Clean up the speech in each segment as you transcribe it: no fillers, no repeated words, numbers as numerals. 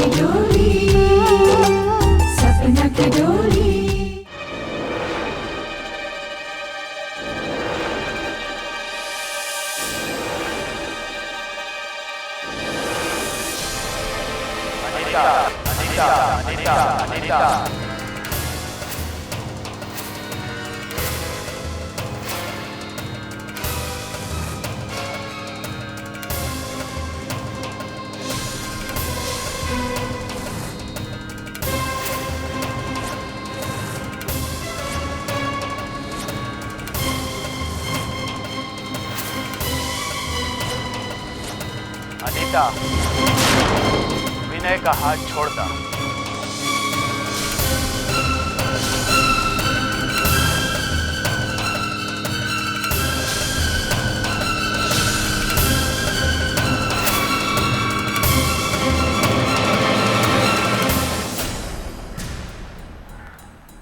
की डोली, सपना की डोली। अनीता, अनीता, अनीता, अनीता। अनीता, विनय का हाथ छोड़ता।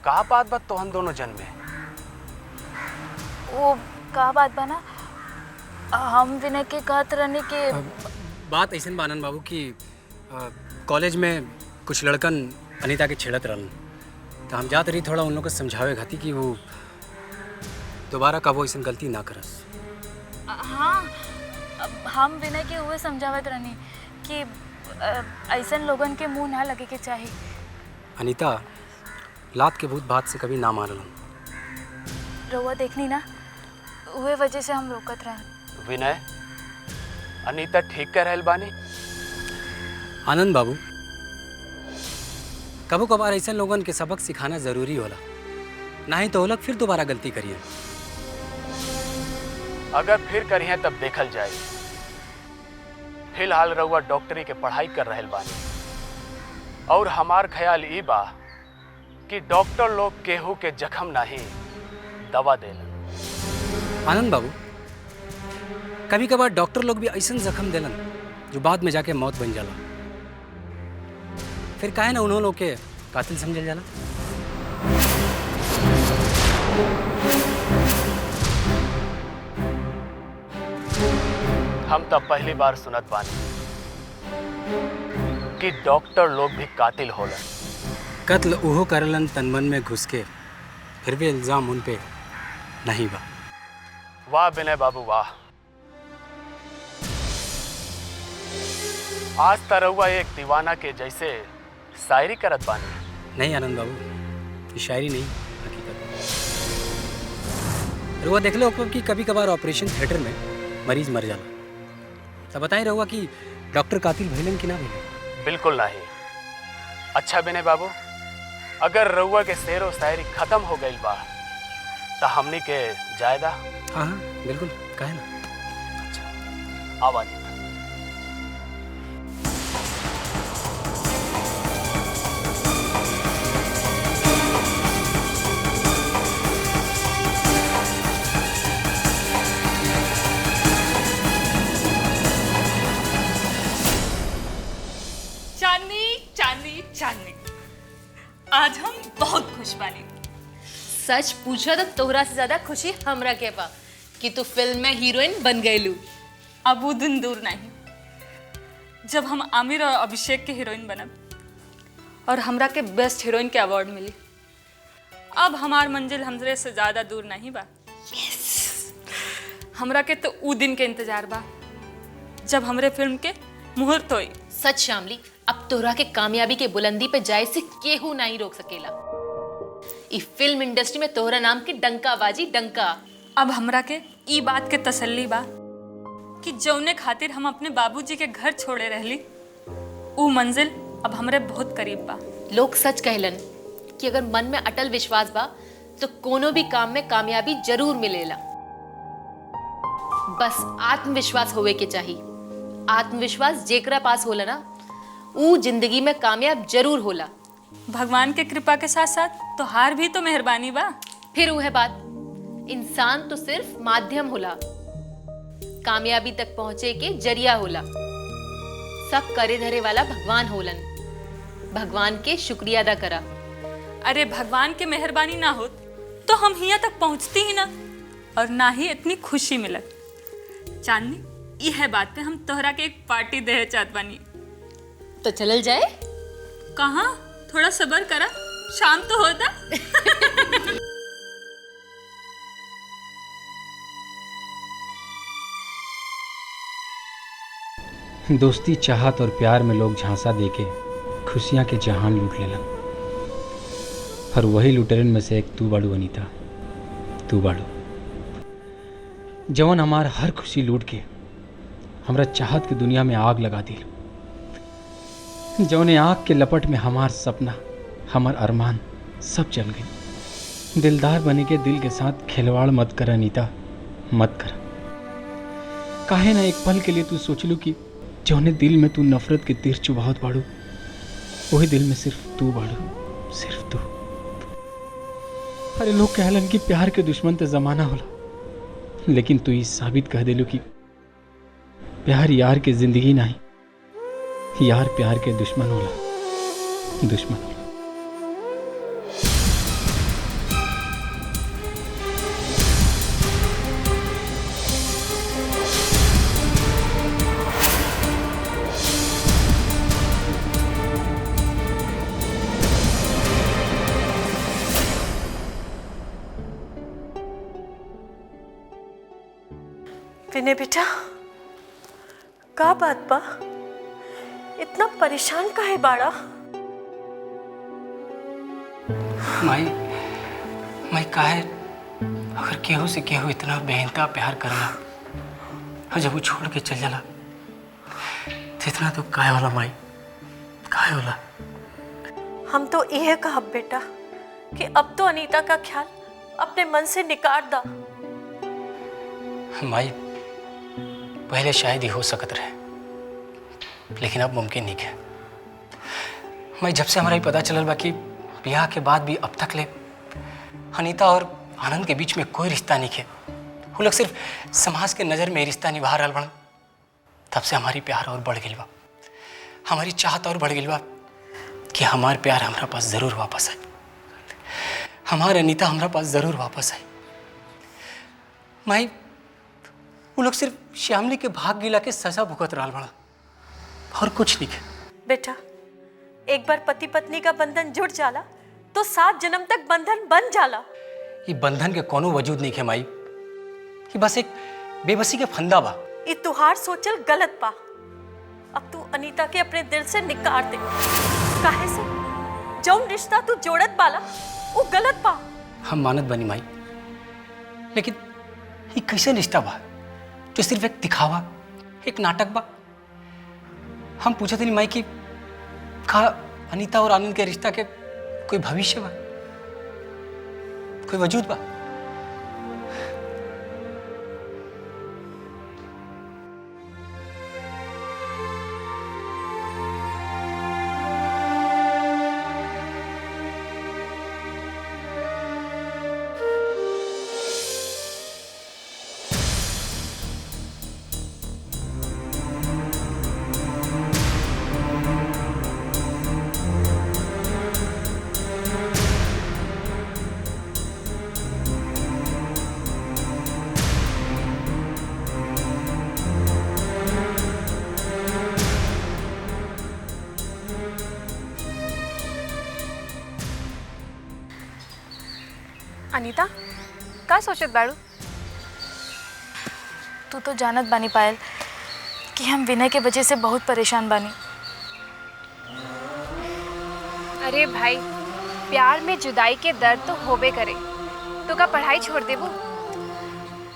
कहा बात तो हम दोनों जन में वो का बात बना, हम विनय के कहत रहने के बात ऐसे बा आनंद बाबू कि कॉलेज में कुछ लड़कन अनीता के छेड़त रहन, तो हम जात रही थोड़ा उन लोग को समझावे खाती कि वो दोबारा कबो ऐसा गलती ना करस। हाँ, हम विनय के हुए समझावत रहनी कि ऐसन लोगन के मुंह ना लगे के चाहिए। अनीता लात के भूत बात से कभी ना मारलन। रउआ देखनी ना, उहे वजह से हम रोकत रहन। विनय, अनीता ठीक कह रहल बानी। आनंद बाबू, कबो कभार ऐसे लोगन के सबक सिखाना जरूरी होला, नहीं तो वो लोग फिर दोबारा गलती करिए। अगर फिर करिए तब देखल जाए। फिलहाल रउआ डॉक्टरी के पढ़ाई कर रहल बानी, और हमार ख्याल ई बा कि डॉक्टर लोग केहू के जख्म नहीं दवा देलन। आनंद बाबू, कभी कभार डॉक्टर लोग भी ऐसा जख्म देलन जो बाद में जाके मौत बन जाला, फिर काहे ना उन्होंने लोग के कातिल समझल जाला। हम तब पहली बार सुनत बानी कि डॉक्टर लोग भी कातिल होलन। कत्ल उहो करलन तन मन में घुस के, फिर भी इल्जाम उन पे नहीं बा। वाह विनय बाबू वाह। आज तरहुआ एक दीवाना के जैसे शायरी करत बानी। नहीं आनंद बाबू, ये शायरी नहीं, हकीकत। रहुआ देख लो कि कभी कभार ऑपरेशन थिएटर में मरीज मर जाला, तब बताएं रहुआ कि डॉक्टर कातिल भइलन कि ना भइलन। बिल्कुल नहीं। अच्छा विनय बाबू, अगर रहुआ के शेर व शायरी खत्म हो गई बा तो हमनी के जायदा। हाँ हाँ बिल्कुल, काहे ना। अच्छा आवाज। चांदनी, आज हम बहुत खुश बानी। सच पूछा तो तोहरा से ज्यादा खुशी हमरा के बा कि तू फिल्म में हीरोइन बन गईलू। अब वो दिन दूर नहीं जब हम आमिर और अभिषेक के हीरोइन बनब और हमरा के बेस्ट हीरोइन के अवार्ड मिली। अब हमार मंजिल हमरे से ज्यादा दूर नहीं बा। हमरा के तो ऊ दिन के इंतजार बा जब हमरे फिल्म के मुहूर्त होई। सच शामली, अब तोहरा के कामयाबी के बुलंदी पे जाए से केहू नहीं रोक सकेला। ई फिल्म इंडस्ट्री में तोहरा नाम की डंका बाजी डंका। अब हमरा के ई बात के तसल्ली बा कि जौने खातिर हम अपने बाबूजी के घर छोड़े रहली, ऊ मंजिल अब हमरे बहुत करीब बा। लोग सच कहलन कि अगर मन में अटल विश्वास बा तो कोनो भी काम में कामयाबी जरूर मिलेला। बस आत्मविश्वास होवे के चाहिए। आत्मविश्वास जेकरा पास होला ना, ऊ जिंदगी में कामयाब जरूर होला। भगवान के कृपा के साथ साथ तो हार भी तो मेहरबानी बा। फिर वो है बात, इंसान तो सिर्फ माध्यम होला, कामयाबी तक पहुंचे के जरिया होला। सब करे धरे वाला भगवान होलन। भगवान के शुक्रिया अदा करा। अरे भगवान के मेहरबानी ना होत तो हम हिया तक पहुंचती ही ना, और ना ही इतनी खुशी मिलत। चांदनी, यह बात पे हम तोहरा के एक पार्टी दे चाहत बानी। तो चलल जाए। कहाँ? थोड़ा सब्र करा, शाम तो होता। दोस्ती, चाहत और प्यार में लोग झांसा देके खुशियां के जहान लूट लेलन। और वही लुटेरन में से एक तू बाड़ू अनीता, तू बाड़ू जवन हमार हर खुशी लूट के हमरा चाहत की दुनिया में आग लगा दी। जवने आग के लपट में हमार सपना, हमार अरमान सब जल गई। दिलदार बने के दिल के साथ खिलवाड़ मत कर अनीता, मत कर। काहे ना एक पल के लिए तू सोच लू कि जौने दिल में तू नफरत के तीर चुभावत बाड़ू, वही दिल में सिर्फ तू बाड़ू, सिर्फ तू। अरे लोग कहलन कि प्यार के दुश्मन तो जमाना होला, लेकिन तू ये साबित कह देलू कि प्यार यार के जिंदगी नहीं, यार प्यार के दुश्मन होला, दुश्मन होला। विनय बेटा, का बात बा? इतना परेशान काहे बाड़ा? माई काहे अगर केहू से केहू इतना बेइंतहा प्यार करला और जब वो छोड़ के चल जाला तो इतना तो काहे होला माई, काहे होला? हम तो यह कहब बेटा कि अब तो अनीता का ख्याल अपने मन से निकाल दा। माई पहले शायद ही हो सकत रहे, लेकिन अब मुमकिन नहीं है। मैं जब से हमारा ही पता चलल बा कि ब्याह के बाद भी अब तक ले अनीता और आनंद के बीच में कोई रिश्ता नहीं है, वो लोग सिर्फ समाज के नज़र में रिश्ता निभा रहा बड़न, तब से हमारी प्यार और बढ़ गई बा, हमारी चाहत और बढ़ गई बा कि हमार प्यार हमारा पास ज़रूर वापस आए, हमारे अनीता हमारा पास ज़रूर वापस आए। माई वो लोग सिर्फ श्यामली के भाग गिला के सजा भुगत रहा बड़ा, और कुछ नहीं है। बेटा, एक बार पति पत्नी का बंधन जुड़ जाला तो 7 जन्म तक बंधन बन जाला। ये बंधन के कोनो वजूद नहीं है माई, ये बस एक बेबसी के फंदा बा। ये तुहार सोचल गलत बा। अब तू अनीता के अपने दिल से निकाल दे। काहे से जौन रिश्ता तू जोड़त पाला वो गलत बा। हम मानत बनी माई, लेकिन ये कैसे रिश्ता बा जो सिर्फ एक दिखावा, एक नाटक बा? हम पूछते नहीं माई कि का अनीता और आनंद के रिश्ता के कोई भविष्य बा, कोई वजूद बा? अनीता, का सोचत बाड़ू? तू तो जानत बानी पायल कि हम विनय के वजह से बहुत परेशान बानी। अरे भाई, प्यार में जुदाई के दर्द तो होबे करे, तो का पढ़ाई छोड़ देबू?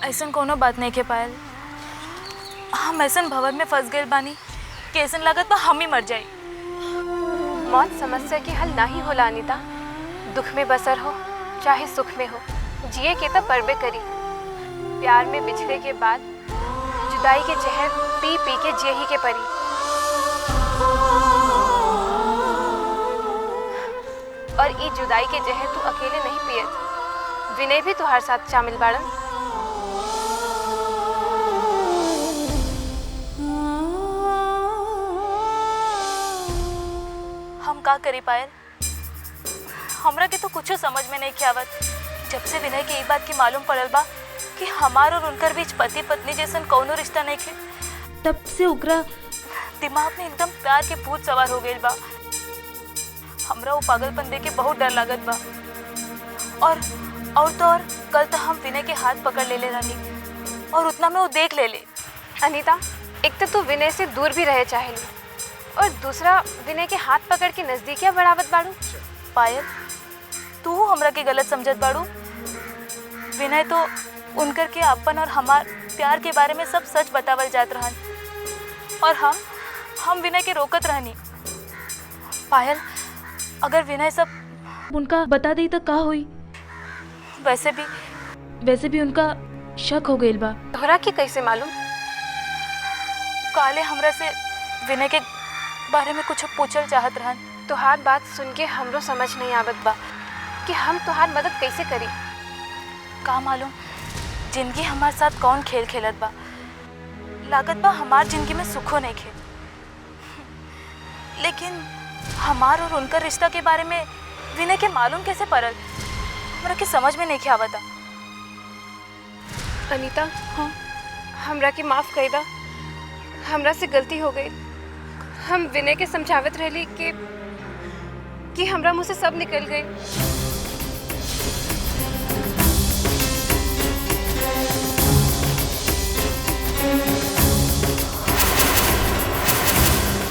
ऐसन कोनो बात नहीं के पायल, हम ऐसन भंवर में फंस गए बानी कि ऐसन लागत बा हम ही मर जाई। मौत समस्या के हल नहीं होला अनीता। दुख में बसर हो चाहे सुख में हो, जिए के तो परबे करी। प्यार में बिछड़े के बाद जुदाई के जहर पी पी के जिए ही के परी। और ई जुदाई के जहर तू अकेले नहीं पियत, विनय भी तुहार साथ शामिल बाड़न। हम का करी पायल? हमरा के तो कुछ समझ में नहीं आवत। जब से विनय के ये बात की मालूम पड़ल बा कि हमार और उनकर बीच पति पत्नी जैसन कौनो रिश्ता नहीं है, तब से उकरा दिमाग में एकदम प्यार के भूत सवार हो गई बा। हमरा वो पागलपन देख के बहुत डर लागत बा। और तो और कल तो हम विनय के हाथ पकड़ ले रहनी और उतना में वो देख ले। अनीता, एक तो तू विनय से दूर भी रहे चाहेली और दूसरा विनय के हाथ पकड़ के नजदीकियां बढ़ावत बाड़ू। पायल, तू हमरा के गलत समझत बाड़ू। विनय तो उनकर के अपन और हमार प्यार के बारे में सब सच बतावल जात रहन और हम विनय के रोकत रहनी। पायल, अगर विनय सब उनका बता दी तो का हुई? वैसे भी उनका शक हो गइल बा। तोहरा के कैसे मालूम? काले हमरा से विनय के बारे में कुछ पूछल चाहत रहन। तोहार बात सुन के हमरो समझ नहीं आवत बा कि हम तोहार मदद कैसे करी। का मालूम जिंदगी हमार साथ कौन खेल खेलत बा। लागत बा हमार जिंदगी में सुखो नहीं खेल। लेकिन हमार और उनका रिश्ता के बारे में विनय के मालूम कैसे पड़ल, हमरा के समझ में नहीं आवता। अनीता, हाँ, हमरा के माफ कर दा। हमरा से गलती हो गई। हम विनय के समझावत रहली कि हमरा मुँह से सब निकल गई।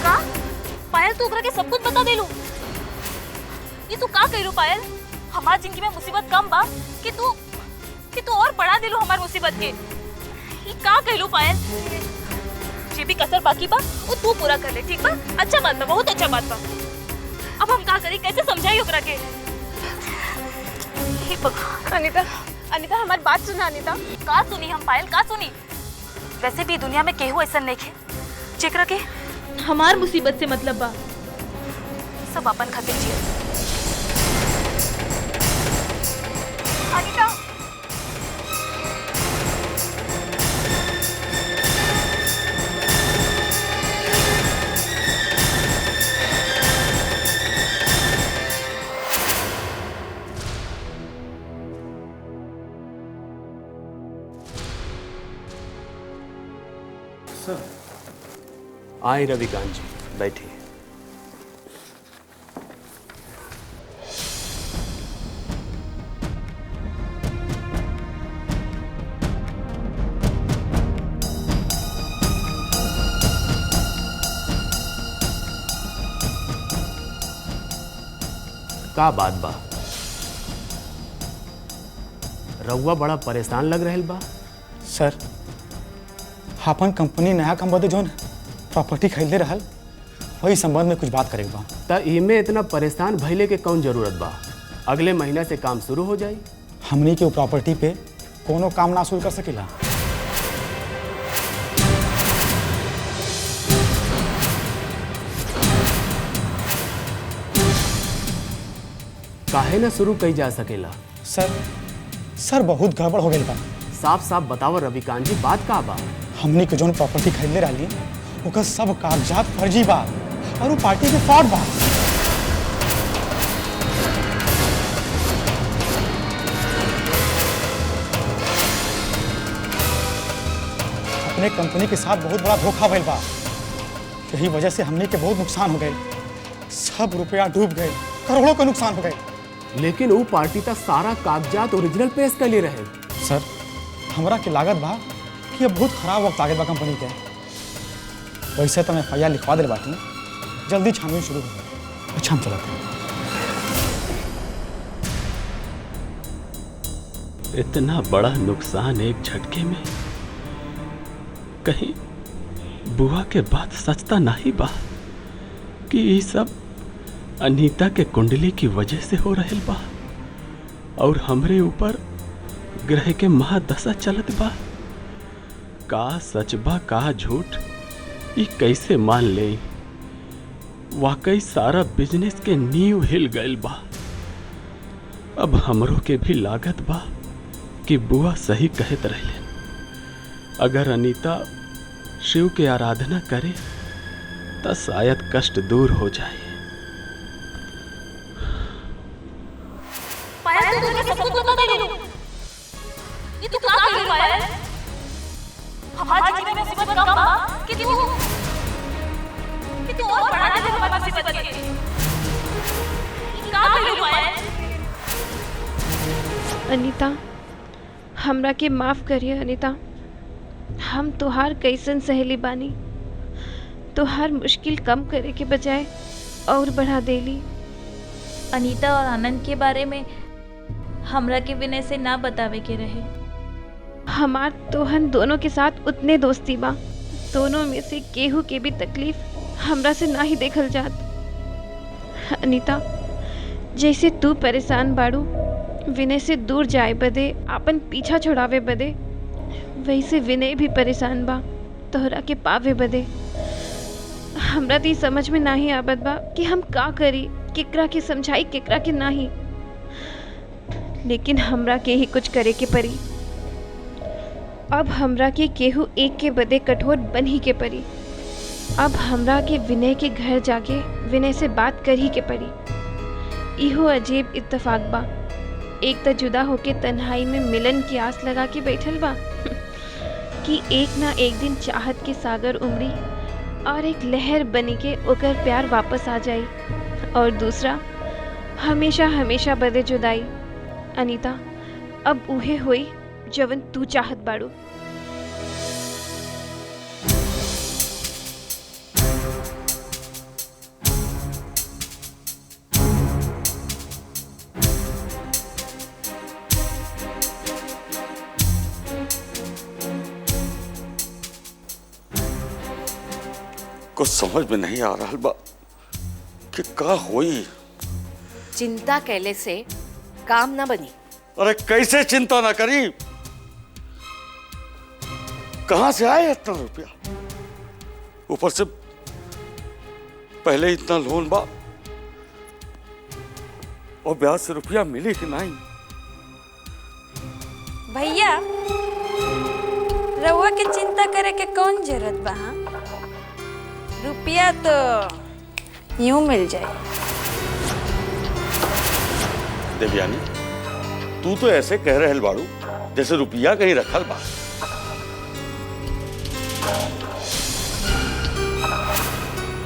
का पायल, तू ओकरा के सब कुछ बता देलू? ये तू का कइलू पायल? हमार जिंदगी में मुसीबत कम बा कि तू और बढ़ा देलू हमार मुसीबत के। ये का कइलू पायल? जे भी कसर बाकी बा वो तू पूरा कर ले, ठीक बा? अच्छा बात बा, बहुत अच्छा बात बा। अब हम का करी, कैसे समझाई ओकरा के? हे भगवान। अनीता, हमारी बात सुना। अनीता, का सुनी हम पायल, का सुनी? वैसे भी दुनिया में केहू ऐसा नहीं है जेकरा के हमार मुसीबत से मतलब बा। सब अपन खातिर जिए। अनीता, आए रविकांत जी, बैठिए। का बात बा? रउआ बड़ा परेशान लग रहल बा। सर, अपन कंपनी नया काम बदे जोन प्रॉपर्टी खरीदले रहल, वही संबंध में कुछ बात करेके बा। त इमे इतना परेशान भइले के कौन जरूरत बा? अगले महीना से काम शुरू हो जाई। हमनी के वो प्रॉपर्टी पे कोनो काम ना शुरू कर सकेला। काहे ना शुरू कई जा सकेला? सर बहुत गड़बड़ हो गई बा। साफ साफ बताओ रविकांत जी, बात का बा? हमनी के जोन प्रॉपर्टी खरीदले रहली ओकर सब कागजात फर्जी बा और वो पार्टी के फ्रॉड बा। अपने कंपनी के साथ बहुत बड़ा धोखा भइल बा। यही वजह से हमनी के बहुत नुकसान हो गए। सब रुपया डूब गए, करोड़ों का नुकसान हो गए। लेकिन वो पार्टी तक सारा कागजात ओरिजिनल पेश कर ले रहे। सर, हमरा के लागत बा कि ये बहुत खराब वक्त आगे बा कंपनी के। वैसे तो मैं FIR लिखवा दे बाटी, जल्दी छानबीन शुरू हो। अच्छा, हम चलते हैं। इतना बड़ा नुकसान एक झटके में, कहीं बुआ के बात सचता नहीं बा कि ये सब अनीता के कुंडली की वजह से हो रहल बा और हमरे ऊपर ग्रह के महादशा चलत बा। का सच बा का झूठ, ये कैसे मान ले? वाकई सारा बिजनेस के नींव हिल गइल बा। अब हमरो के भी लागत बा कि बुआ सही कहत रहले। अगर अनीता शिव के आराधना करे तो शायद कष्ट दूर हो जाए। पायल, तू मुझे सब कुछ बता दे दो। ये तू क्या कर रही है पायल? हमारी जिंदगी में मुसीबत कम बा कि तू और बढ़ा दे हमारी मुसीबत के। अनीता, हमरा के माफ़ करिए अनीता। हम तोहार कैसन सहेली बानी, तोहार मुश्किल कम करे के बजाय और बढ़ा देली। अनीता और आनंद के बारे में हमरा के विनय से ना बतावे के रहे। हमार तोहन दोनों के साथ उतने दोस्ती बा, दोनों में से केहू के भी तकलीफ हमरा से ना ही देखल जात। अनीता, जैसे तू परेशान बाड़ू विनय से दूर जाए बदे, आपन पीछा छोड़ावे बदे, वैसे विनय भी परेशान बा तोहरा के पावे बदे। हमरा तो समझ में नाही आवत बा कि हम का करी, केकरा के समझाई केकरा के नाही, लेकिन हमरा के ही कुछ करे के पड़ी। अब हमरा के केहू एक के बदे कठोर बन ही के पड़ी। अब हमरा के विनय के घर जाके विनय से बात कर ही के पड़ी। इहो अजीब इत्तेफाक बा, एक तो जुदा होके तन्हाई में मिलन की आस लगा के बैठल बा कि एक ना एक दिन चाहत के सागर उमड़ी और एक लहर बनी के ओकर प्यार वापस आ जाई, और दूसरा हमेशा हमेशा बदे जुदाई। अनीता, अब उहे होई जवन तू चाहत बाड़ू। कुछ समझ में नहीं आ रहा बा कि का होई। चिंता कैले से काम ना बनी। अरे कैसे चिंता ना करी, कहां से आए इतना रुपया, ऊपर से पहले इतना लोन बा और ब्याज से रुपया मिले कि नहीं। भैया, रउआ के चिंता करे के कौन जरूरत बा? हाँ? रुपया तो यूं मिल जाए। देवयानी, तू तो ऐसे कह रहे बाड़ू जैसे रुपया कहीं रखल बा।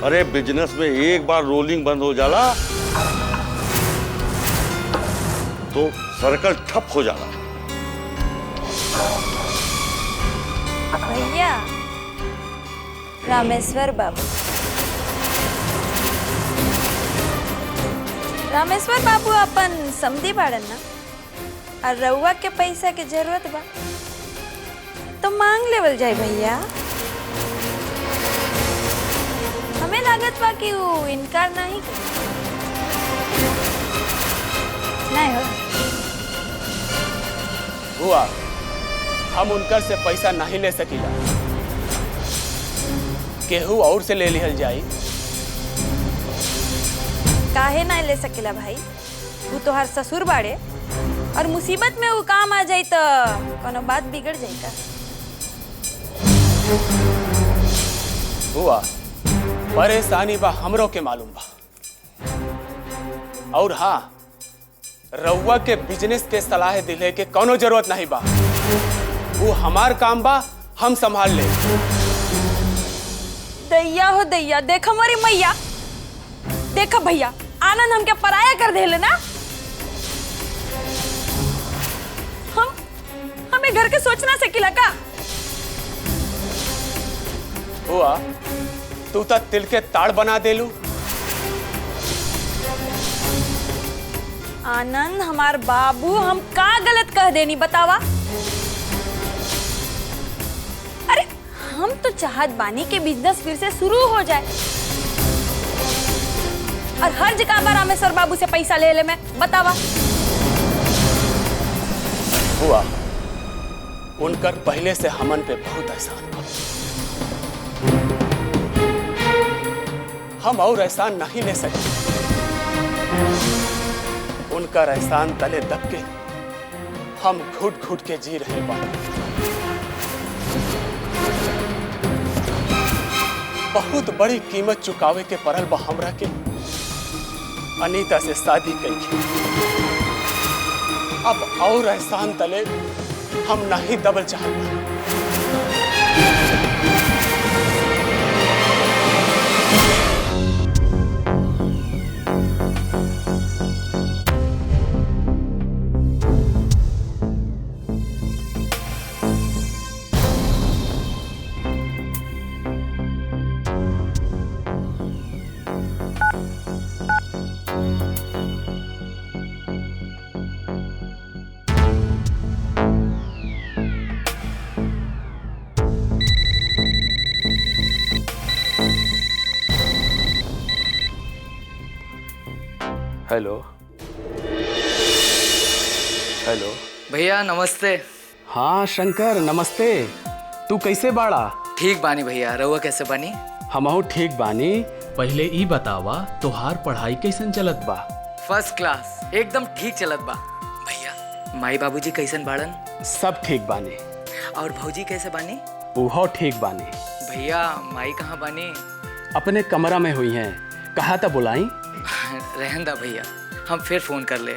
अरे बिजनेस में एक बार रोलिंग बंद हो जाला तो सर्कल ठप हो जाला। भैया, रामेश्वर बाबू अपन समधी बाड़न ना, और रउआ के पैसा के जरूरत बा तो मांग लेवल जाए भैया। हमें लागत बा कि वो इनकार नहीं करे। नहीं हो हुआ, हम उनकर से पैसा नहीं ले सकीला, केहू और से ले लिहल जाई। काहे ना ले सकेला भाई, वो तो हर ससुर बाड़े, और मुसीबत में वो काम आ जाई तो कोनो बात बिगड़ जाई का। हुआ, परेशानी बा हमरो के मालूम बा, और हाँ, रउआ के बिजनेस के सलाह दिले के कोनो जरूरत नहीं बा। वो हमार काम बा, हम संभाल ले। दैया हो दैया, देखो हमारी मैया, देखो भैया, आनंद हमके पराया कर देले ना। हमें घर के सोचना से किला का। हुआ, तू तो तिल के ताड़ बना देलू। आनंद हमार बाबू, हम का गलत कह देनी बतावा। अरे हम तो चाहत बानी के बिजनेस फिर से शुरू हो जाए, और हर जगह पर रामेश्वर बाबू से पैसा ले ले मैं बतावा। हुआ, उनकर पहले से हमन पे बहुत एहसान बा। हम और एहसान नहीं ले सके। उनकर एहसान तले दब के हम घुट घुट के जी रहे बानी। बहुत बड़ी कीमत चुकावे के पड़ल बा हमरा के अनीता से शादी कई। अब और एहसान तले हम नहीं दबल चाहता। Hello hello. भैया नमस्ते। हाँ शंकर नमस्ते। तू कैसे बाड़ा? ठीक बानी भैया, रहुआ कैसे बानी? हमहू ठीक बानी। पहले ई बतावा तोहार पढ़ाई कैसन चलत बा? फर्स्ट क्लास, एकदम ठीक चलत बा। भैया माई बाबूजी कैसन बाड़न? सब ठीक बानी। और भौजी कैसे बानी? उहो ठीक बानी। भैया माई कहाँ बानी? अपने कमरा में हुई हैं। कहा था बुलाई? रहन दा भैया, हम फिर फोन कर ले।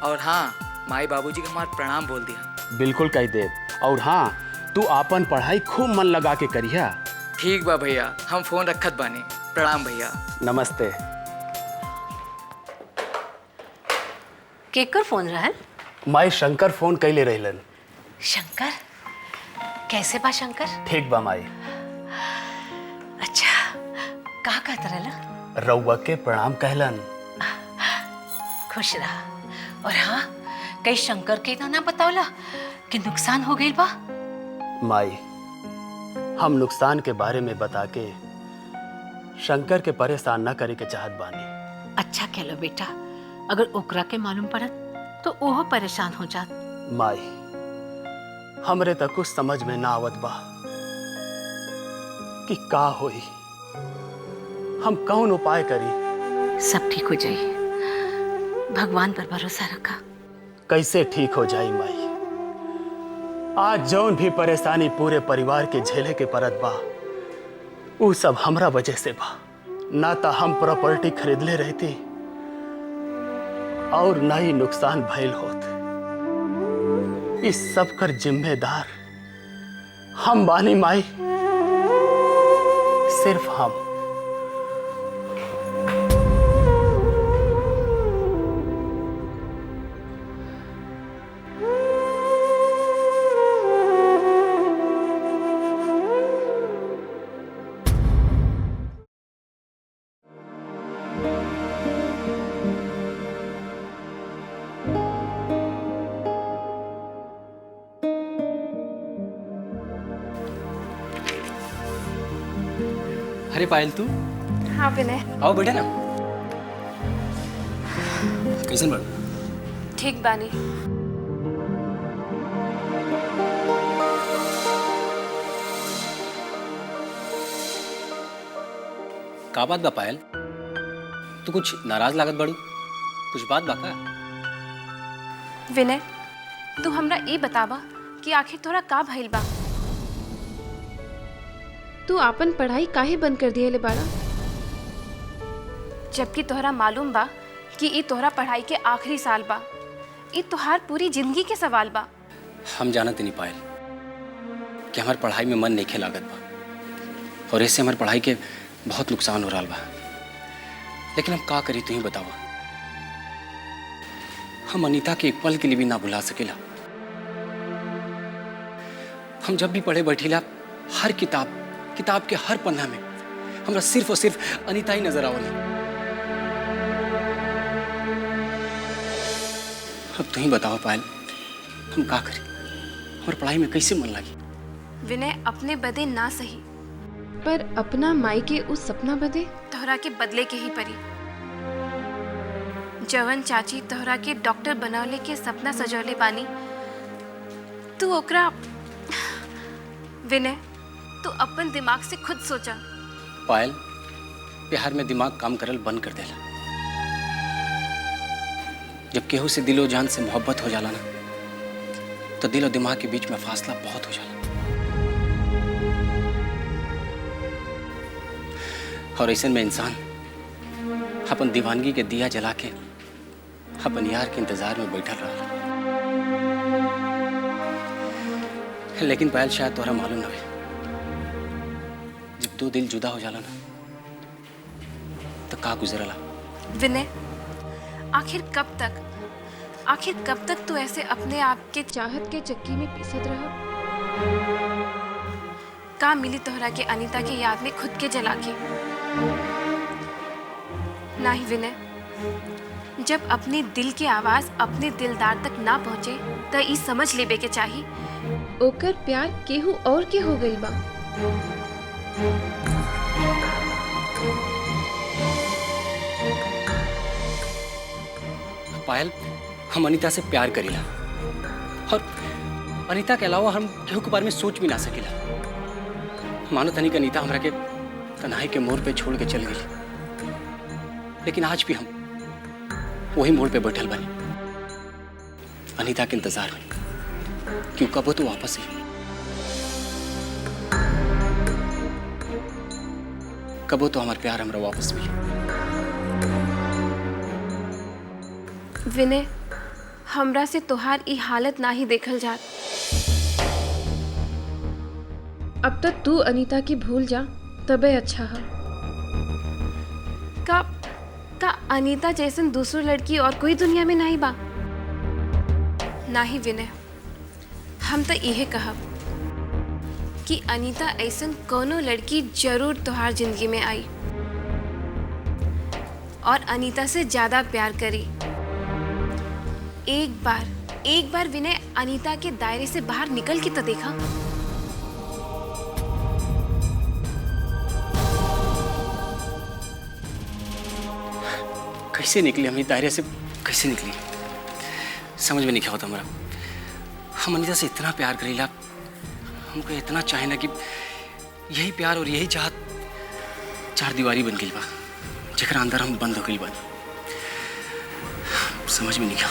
और हाँ, माई बाबूजी को हमार प्रणाम बोल दिया। बिल्कुल कह दे। और हाँ, तू आपन पढ़ाई खूब मन लगा के करिया। ठीक बा भैया, हम फोन रखत बानी। प्रणाम भैया। नमस्ते। केकर फोन रहल? माई शंकर फोन कैले रहलन। शंकर? कैसे बा शंकर? ठीक बा माई। अच्छा, का कहत रहला? रउआ के प्रणाम कहलन। खुश रहा। और हाँ, कई शंकर के तो ना बतावला कि नुकसान हो गई बा। माई, हम नुकसान के बारे में बता के शंकर के परेशान ना करे के चाहत बानी। अच्छा कहलो बेटा, अगर ओकरा के मालूम पड़त तो ओहो परेशान हो जात। माई, हमरे तक कुछ समझ में ना आवत बा कि का होई। हम कौन उपाय करी? सब ठीक हो जाई, भगवान पर भरोसा रखा। कैसे ठीक हो जाई माई? आज जौन भी परेशानी पूरे परिवार के झेले के परत बा, वो सब हमरा वजह से बा। ना तो हम प्रॉपर्टी खरीदले रहती और ना ही नुकसान भइल होत। इस सब कर जिम्मेदार हम बानी माई, सिर्फ हम। अरे पायल तू? हाँ विनय। आओ बेटा ना। कैसन बाड़? ठीक बानी। का बात बा पायल? तू कुछ नाराज लागत बाड़ू? कुछ बात बा का? विनय, तू हमरा ये बतावा कि आखिर तोरा का भइल बा? तू आपन पढ़ाई काहे बंद कर दिए ले बाड़ा? जबकि तोहरा मालूम बा कि ई तोहरा पढ़ाई के आखिरी साल बा। ई तोहार पूरी जिंदगी के सवाल बा। हम जानत नहीं पायल कि हमार पढ़ाई में मन नहीं लागत बा और इससे हमार पढ़ाई के बहुत नुकसान हो रहा बा। लेकिन हम का करी, तू ही बतावा। हम अनीता के एक पल के लिए भी ना भुला सकेला। हम जब भी पढ़े बैठीला, हर किताब के हर पन्ना में हमरा सिर्फ और सिर्फ अनीता ही नजर आवली। अब तू ही बताओ पायल, हम का करें? हमारे पढ़ाई में कैसे मन लगी? विनय, अपने बदे ना सही, पर अपना माई के उस सपना बदे तोहरा के बदले के ही परी। जवन चाची तोहरा के डॉक्टर बनवले के सपना सजौले बानी, तू ओकरा। विनय, तू अपन दिमाग से खुद सोचा। पायल, प्यार में दिमाग काम करल बंद कर देला। जब केहू से दिलो जान से मोहब्बत हो जाला ना, तो दिल और दिमाग के बीच में फासला बहुत हो जाला। और ऐसे में इंसान अपन दीवानगी के दिया जला के अपन यार के इंतजार में बैठल रहा। लेकिन पायल, शायद तोहरा मालूम ना है, जब दो दिल जुदा हो जाला ना, तो का गुजरला। विनय, आखिर कब तक तू ऐसे अपने आप के चाहत के चक्की में पिसत रहा? का मिली तोहरा के अनीता की याद में खुद के जला के? नहीं विनय, जब अपने दिल की आवाज अपने दिलदार तक ना पहुंचे तो ई समझ लेबे के चाहिए ओकर प्यार केहू और के हो गई बा। पायल हम अनीता से प्यार करीला और अनीता के अलावा हम केहू के बारे में सोच भी ना सकीला। मानो तनिक अनीता हमरा के तन्हाई के मोड़ पे छोड़ के चल गई, लेकिन आज भी हम वही मोड़ पे बैठल बनी अनीता के इंतजार में क्यों कब तो वापस ही कबो तो हमार प्यार हमरा वापस भी। विनय, हमरा से तोहार ई हालत ना ही देखल जात। अब तक तू अनीता की भूल जा तबे अच्छा है। का अनीता जैसन दूसरी लड़की और कोई दुनिया में नहीं बा? नहीं विनय, हम तो यही कहब कि अनीता ऐसन कोनो लड़की जरूर तोहार जिंदगी में आई और अनीता से ज्यादा प्यार करी। एक बार विनय अनीता के दायरे से बाहर निकल के तो देखा। कैसे निकली हम दायरे से, कैसे निकली समझ में नहीं क्या होता हमारा। हम अनीता से इतना प्यार करीला, हमको इतना चाहे ना कि यही प्यार और यही चाहत चार दीवारी बन गई बा जेकरा अंदर हम बंद हो गई बन। समझ में नहीं क्या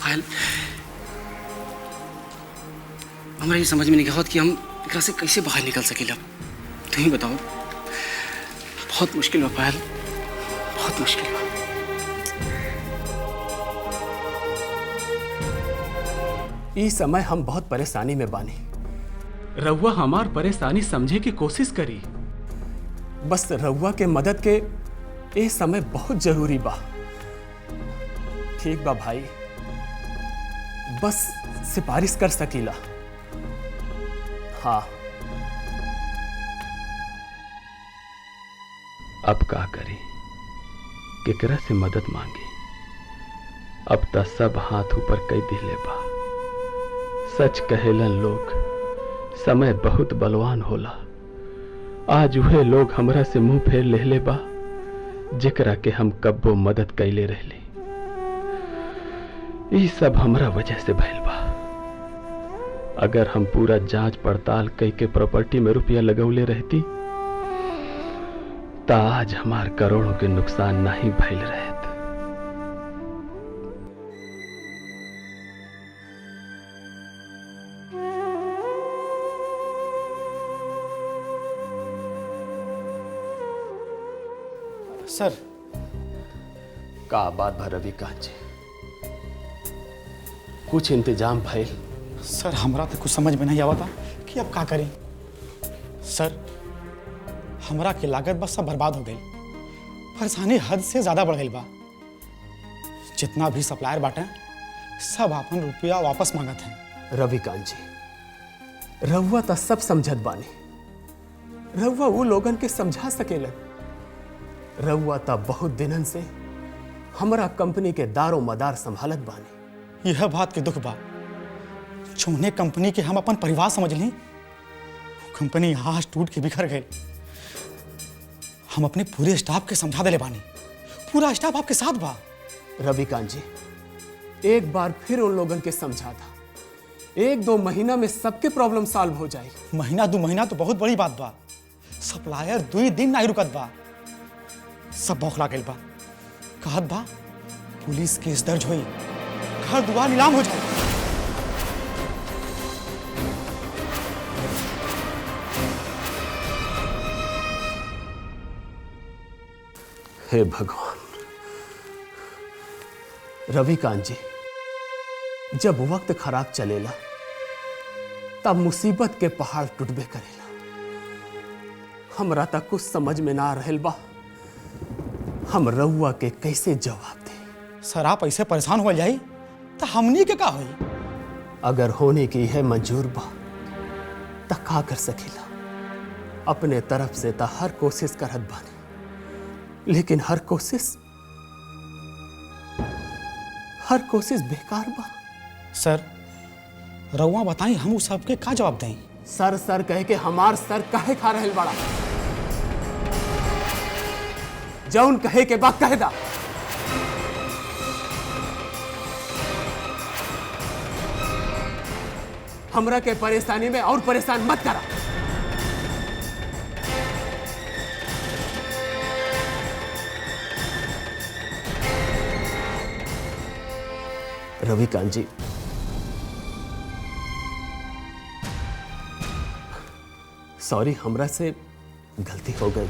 पायल, हमारा ये समझ में नहीं क्या कि हम एकरा से कैसे बाहर निकल सकेला। तुम ही बताओ। बहुत मुश्किल बा पायल, बहुत मुश्किल बा। इस समय हम बहुत परेशानी में बानी। रउआ हमार परेशानी समझे की कोशिश करी। बस रउआ के मदद के ए समय बहुत जरूरी बा। ठीक बा भाई, बस सिफारिश कर सकीला। हाँ, अब का करी, केकरा से मदद मांगी। अब त सब हाथ ऊपर कई दिले बा। सच कहेलन लोग, समय बहुत बलवान होला। आज वह लोग हमरा से मुंह फेर लेले बा जेकरा के हम कब्बो मदद कैले रहली। ई सब हमरा वजह से भइल बा। अगर हम पूरा जांच पड़ताल कई के प्रॉपर्टी में रुपया लगौले रहती ता आज हमार करोड़ों के नुकसान नहीं भइल रहत। सर, का बात भा रविकांत जी, कुछ इंतजाम भइल? सर, हमरा तो कुछ समझ में नहीं आवता कि अब का करें। सर, हमरा की लागत बस सब बर्बाद हो गई। परेशानी हद से ज्यादा बढ़ गई बा। जितना भी सप्लायर बाटे सब अपन रुपया वापस मांगत हैं। रविकांत जी, रउआ तो सब समझत बानी। रउआ वो लोगन के समझा सकेलन। रउआ तो बहुत दिनन से हमरा कंपनी के दारो मदार संभालत बानी। यह बात के दुख बा, चौने कंपनी के हम अपन परिवार समझ ली, कंपनी आज टूट के बिखर गई। हम अपने पूरे स्टाफ के समझा देले बानी, पूरा स्टाफ आपके साथ बा। रविकांत जी, एक बार फिर उन लोगन के समझा था। 1-2 महीना में सबके प्रॉब्लम सॉल्व हो जाए। महीना 2 महीना तो बहुत बड़ी बात बा। सप्लायर 2 दिन नहीं रुकत बा। सब बौखला गइल बा। कहत बा पुलिस केस दर्ज हुई, घर दुआर नीलाम हो जाए। हे भगवान। रविकांत जी, जब वक्त खराब चलेला तब मुसीबत के पहाड़ टूटबे करेला। हमरा तक कुछ समझ में ना रहल बा हम रउआ के कैसे जवाब दे। सर, आप ऐसे परेशान हो जाई तो हमनी के का होई? अगर होने की है मंजूर बा त का कर सकेला। अपने तरफ से तो हर कोशिश करत बानी, लेकिन हर कोशिश बेकार बा। सर, रउआ बताई हम उस सबके का जवाब दें? सर सर कह के हमार सर काहे खा रहल बड़ा? जौन कहे के बा कह दा। हमरा के परेशानी में और परेशान मत करा। रविकांत जी, सॉरी, हमरा से गलती हो गई।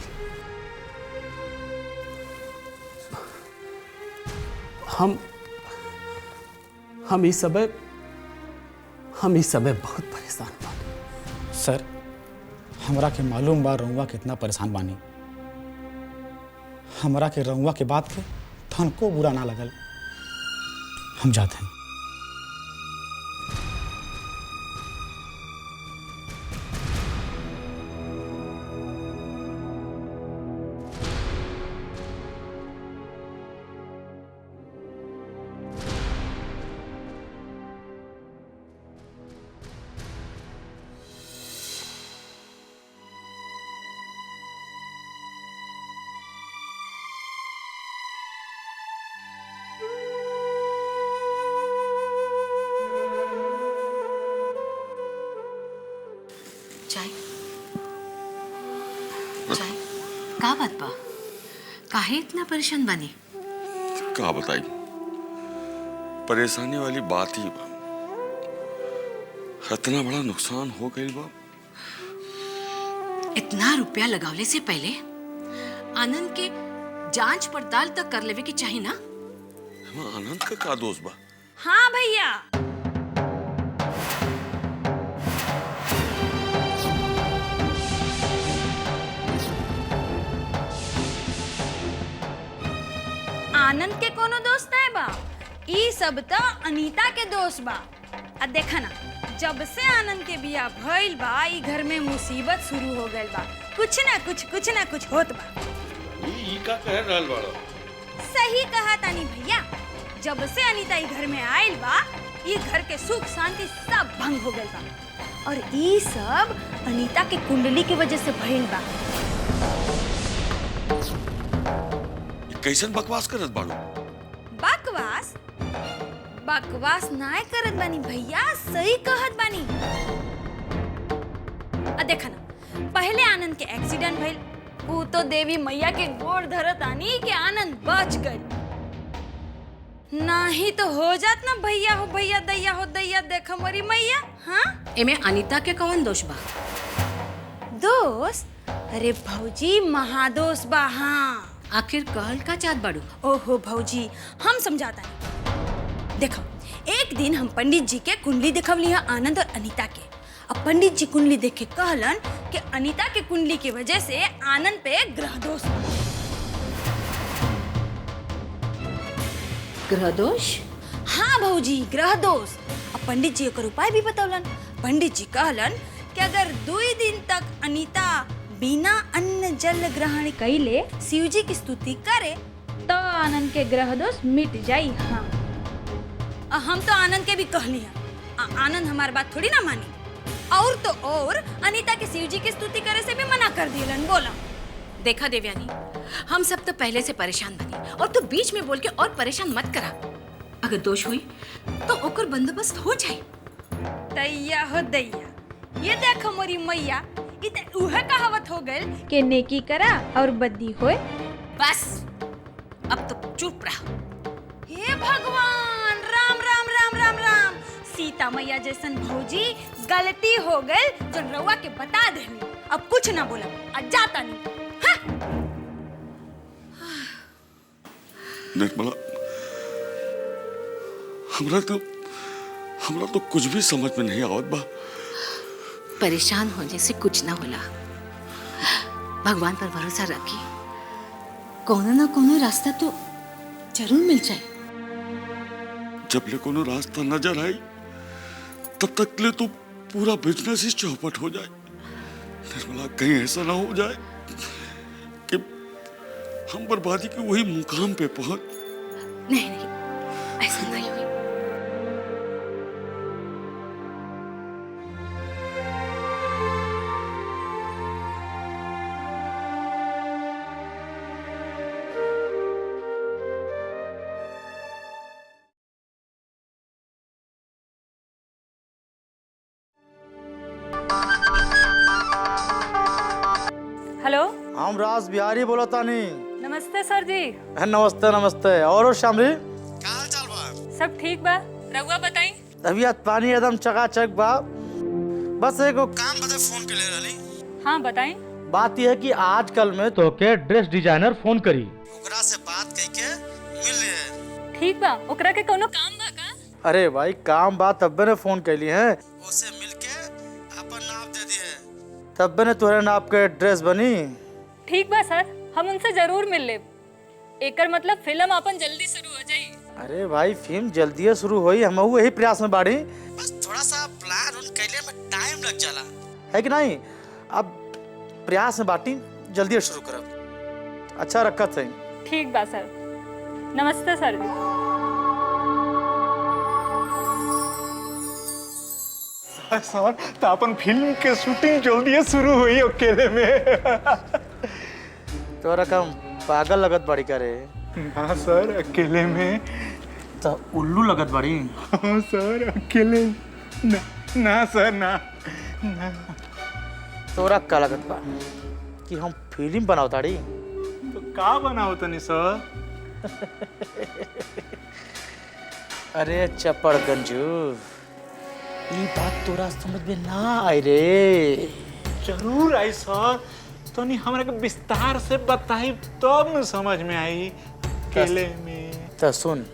हम इस समय बहुत परेशान बानी। सर, हमरा के मालूम बा रउआ कितना परेशान बानी। हमरा के रउआ के बात के तनको बुरा ना लगल। हम जाते हैं। चाय चाय का बात बा? काहे इतना परेशान बानी? का बताई, परेशानी वाली बात ही बा। इतना बड़ा नुकसान हो गई बा। इतना रुपया लगावले से पहले आनंद के जांच पड़ताल तक कर लेवे की चाहिए ना। आनंद का दोस्त बा? हाँ भैया, आनंद के कोनो दोस्त नहीं बा, ई सब तो अनीता के दोस्त बा। आ देखा ना, जब से आनंद के बिया भइल बा ई घर में मुसीबत शुरू हो गइल बा। कुछ ना कुछ होत बा। ई का कह रहल बाड़ो? सही कहा तानी भैया, जब से अनीता ई घर में आइल बा ई घर के सुख शांति सब भंग हो गइल बा। और ई सब अनीता के कुंडली की वजह से भइल बा। कैसन बकवास करत बाड़ू? बकवास नाय करत बानी भैया, सही कहत बानी। आ देखा ना, पहले आनंद के एक्सीडेंट भइल, वो तो देवी मैया के गोड़ धरत आनी कि आनंद बच गई। नहीं तो हो जात ना भैया हो दैया देख मरी मैया। हाँ, एमे अनीता के कौन दोष बा? दोस्त? अरे भौजी, महादोष बा। हाँ, आखिर कहल का चाहत बाड़ू? ओहो भौजी, हम समझाता नहीं। देखो, एक दिन हम पंडित जी के कुंडली देखवली है आनंद और अनीता के। अब पंडित जी कुंडली देख के कहलन कि अनीता के कुंडली की वजह से आनंद पे ग्रह दोष। ग्रह दोष? हाँ भौजी, ग्रह दोष। अब पंडित जी एक उपाय भी बतौलन। पंडित जी कहलन कि अगर 2 दिन तक अनीता बिना अन्न जल ग्रहण कइले शिव जी की स्तुति करे तो आनंद के ग्रह दोष मिट जाई। हाँ, हम तो आनंद के भी कहली है, आनंद हमारी बात थोड़ी ना मानी। और तो और अनीता के शिव जी की स्तुति करे से भी मना कर दिलन। बोला, देखा देवयानी, हम सब तो पहले से परेशान बनी और तू बीच में बोल के और परेशान मत करा। अगर दोष हुई तो ओकर बंदोबस्त हो जाए। दैया हो दैया, ये देखो मोरी मैया, इते उहे कहावत हो गइल कि नेकी करा और बद्दी होए। बस अब तो चुप रहा। हे भगवान, राम राम राम राम राम। सीता मैया जैसन भौजी गलती हो गई जो रउआ के बता देली। अब कुछ ना बोला, आज जाता नहीं। निर्मला, हमरा तो कुछ भी समझ में नहीं आवत बा। परेशान होने से कुछ ना होला। भगवान पर भरोसा रखी, कोनो ना कोनो रास्ता तो जरूर मिल जाए। जब ले कोनो रास्ता नजर आई तब तक ले तो पूरा बिजनेस ही चौपट हो जाए। निर्मला, कहीं ऐसा ना हो जाए कि हम बर्बादी के वही मुकाम पे पहुंच। नहीं, ऐसा नहीं हुई। हम राज बिहारी बोला तानी। नमस्ते सर जी। नमस्ते नमस्ते। और श्यामली सब ठीक बा? रहुआ बताई। तबीयत पानी एकदम चकाचक बा। बस एगो काम बदे फोन के ले रही। हाँ बताई। बात यह है कि आजकल में तो के ड्रेस डिजाइनर फोन करी, ओकरा से बात कई के मिल ले। ठीक बा, ओकरा के कोनो काम बा का? अरे भाई काम बात तब्बे ने फोन कैली है, उसे मिल के अपन नाप दे दिए, तब्बे ने तोरे नाप के ड्रेस बनी। ठीक बा सर, हम उनसे जरूर मिल लेब। एकर मतलब फिल्म अपन जल्दी शुरू हो जाई। अरे भाई फिल्म जल्दी शुरू होई, हम यही प्रयास में बाड़ी। बस थोड़ा सा प्लान उन कैले में टाइम लग जाला है कि नहीं। अब प्रयास में बाटी, जल्दी शुरू करब। अच्छा रखत है। ठीक बा सर। नमस्ते सर जी। सर तो अपन फिल्म के शूटिंग जल्दी शुरू हुई अकेले में। तो रकम पागल लगत बड़ी करे। हाँ सर अकेले में तो उल्लू लगत बड़ी। हाँ सर अकेले ना, ना सर ना, ना। तोरा का लगत बा कि हम फिल्म बनाओ ताड़ी? तो का बनाओ तनी सर? अरे चपड़ गंजू, ये बात तोरा समझ में ना आई रे। जरूर आई सर, तो नहीं हमरा के विस्तार से बताई तब न समझ में आई। अकेले में तो सुन,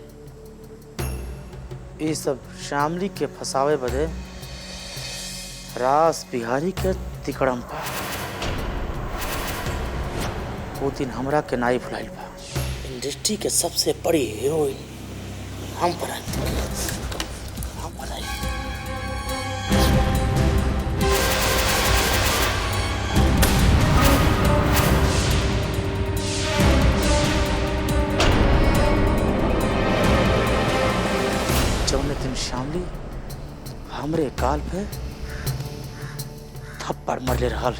ये सब शामली के फसावे बदे रास बिहारी के तिकड़म पा वो दिन हमरा के नाई फुलाइल बा। इंडस्ट्री के सबसे बड़ी हीरोइन हम पर जौने दिन शामली हमरे काल पे थप्पड़ मरले रहल।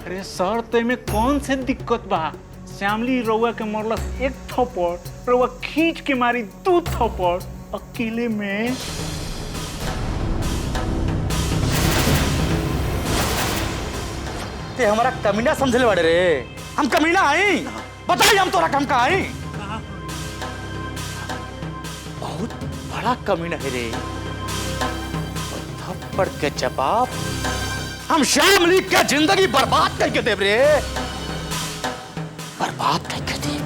अरे सर तो में कौन से दिक्कत बा? श्यामली रउआ के मरलस एक थप्पड़, रउआ खींच के मारी 2 थप्पड़ अकेले में। ते हमारा कमीना समझले बड़े रे। हम कमीना आई? बताइए हम तोरा कम का आई? बहुत बड़ा कमीना है रे। थप्पड़ के जवाब हम शामली के जिंदगी बर्बाद करके देव रे, बर्बाद करके देव।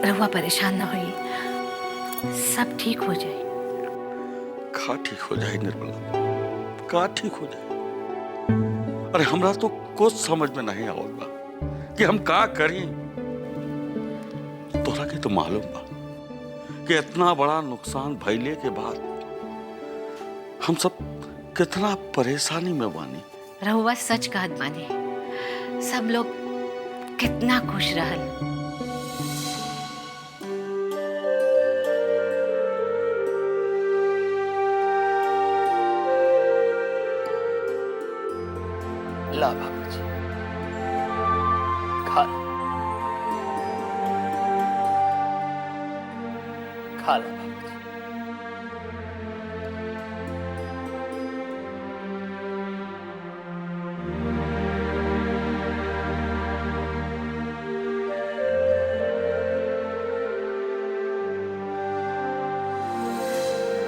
रहुआ परेशान ना होइए, सब ठीक हो जाए। का ठीक हो जाए निर्मला, का ठीक हो जाए? अरे हमरा तो कुछ समझ में नहीं आवत बा कि हम का करी। तोरा के तो मालूम बा कि इतना बड़ा नुकसान भइले के बाद हम सब कितना परेशानी में बानी। रहुआ सच कहत बानी, सब लोग कितना खुश रहल। ला बाबूजी, खा खा ला बाबूजी।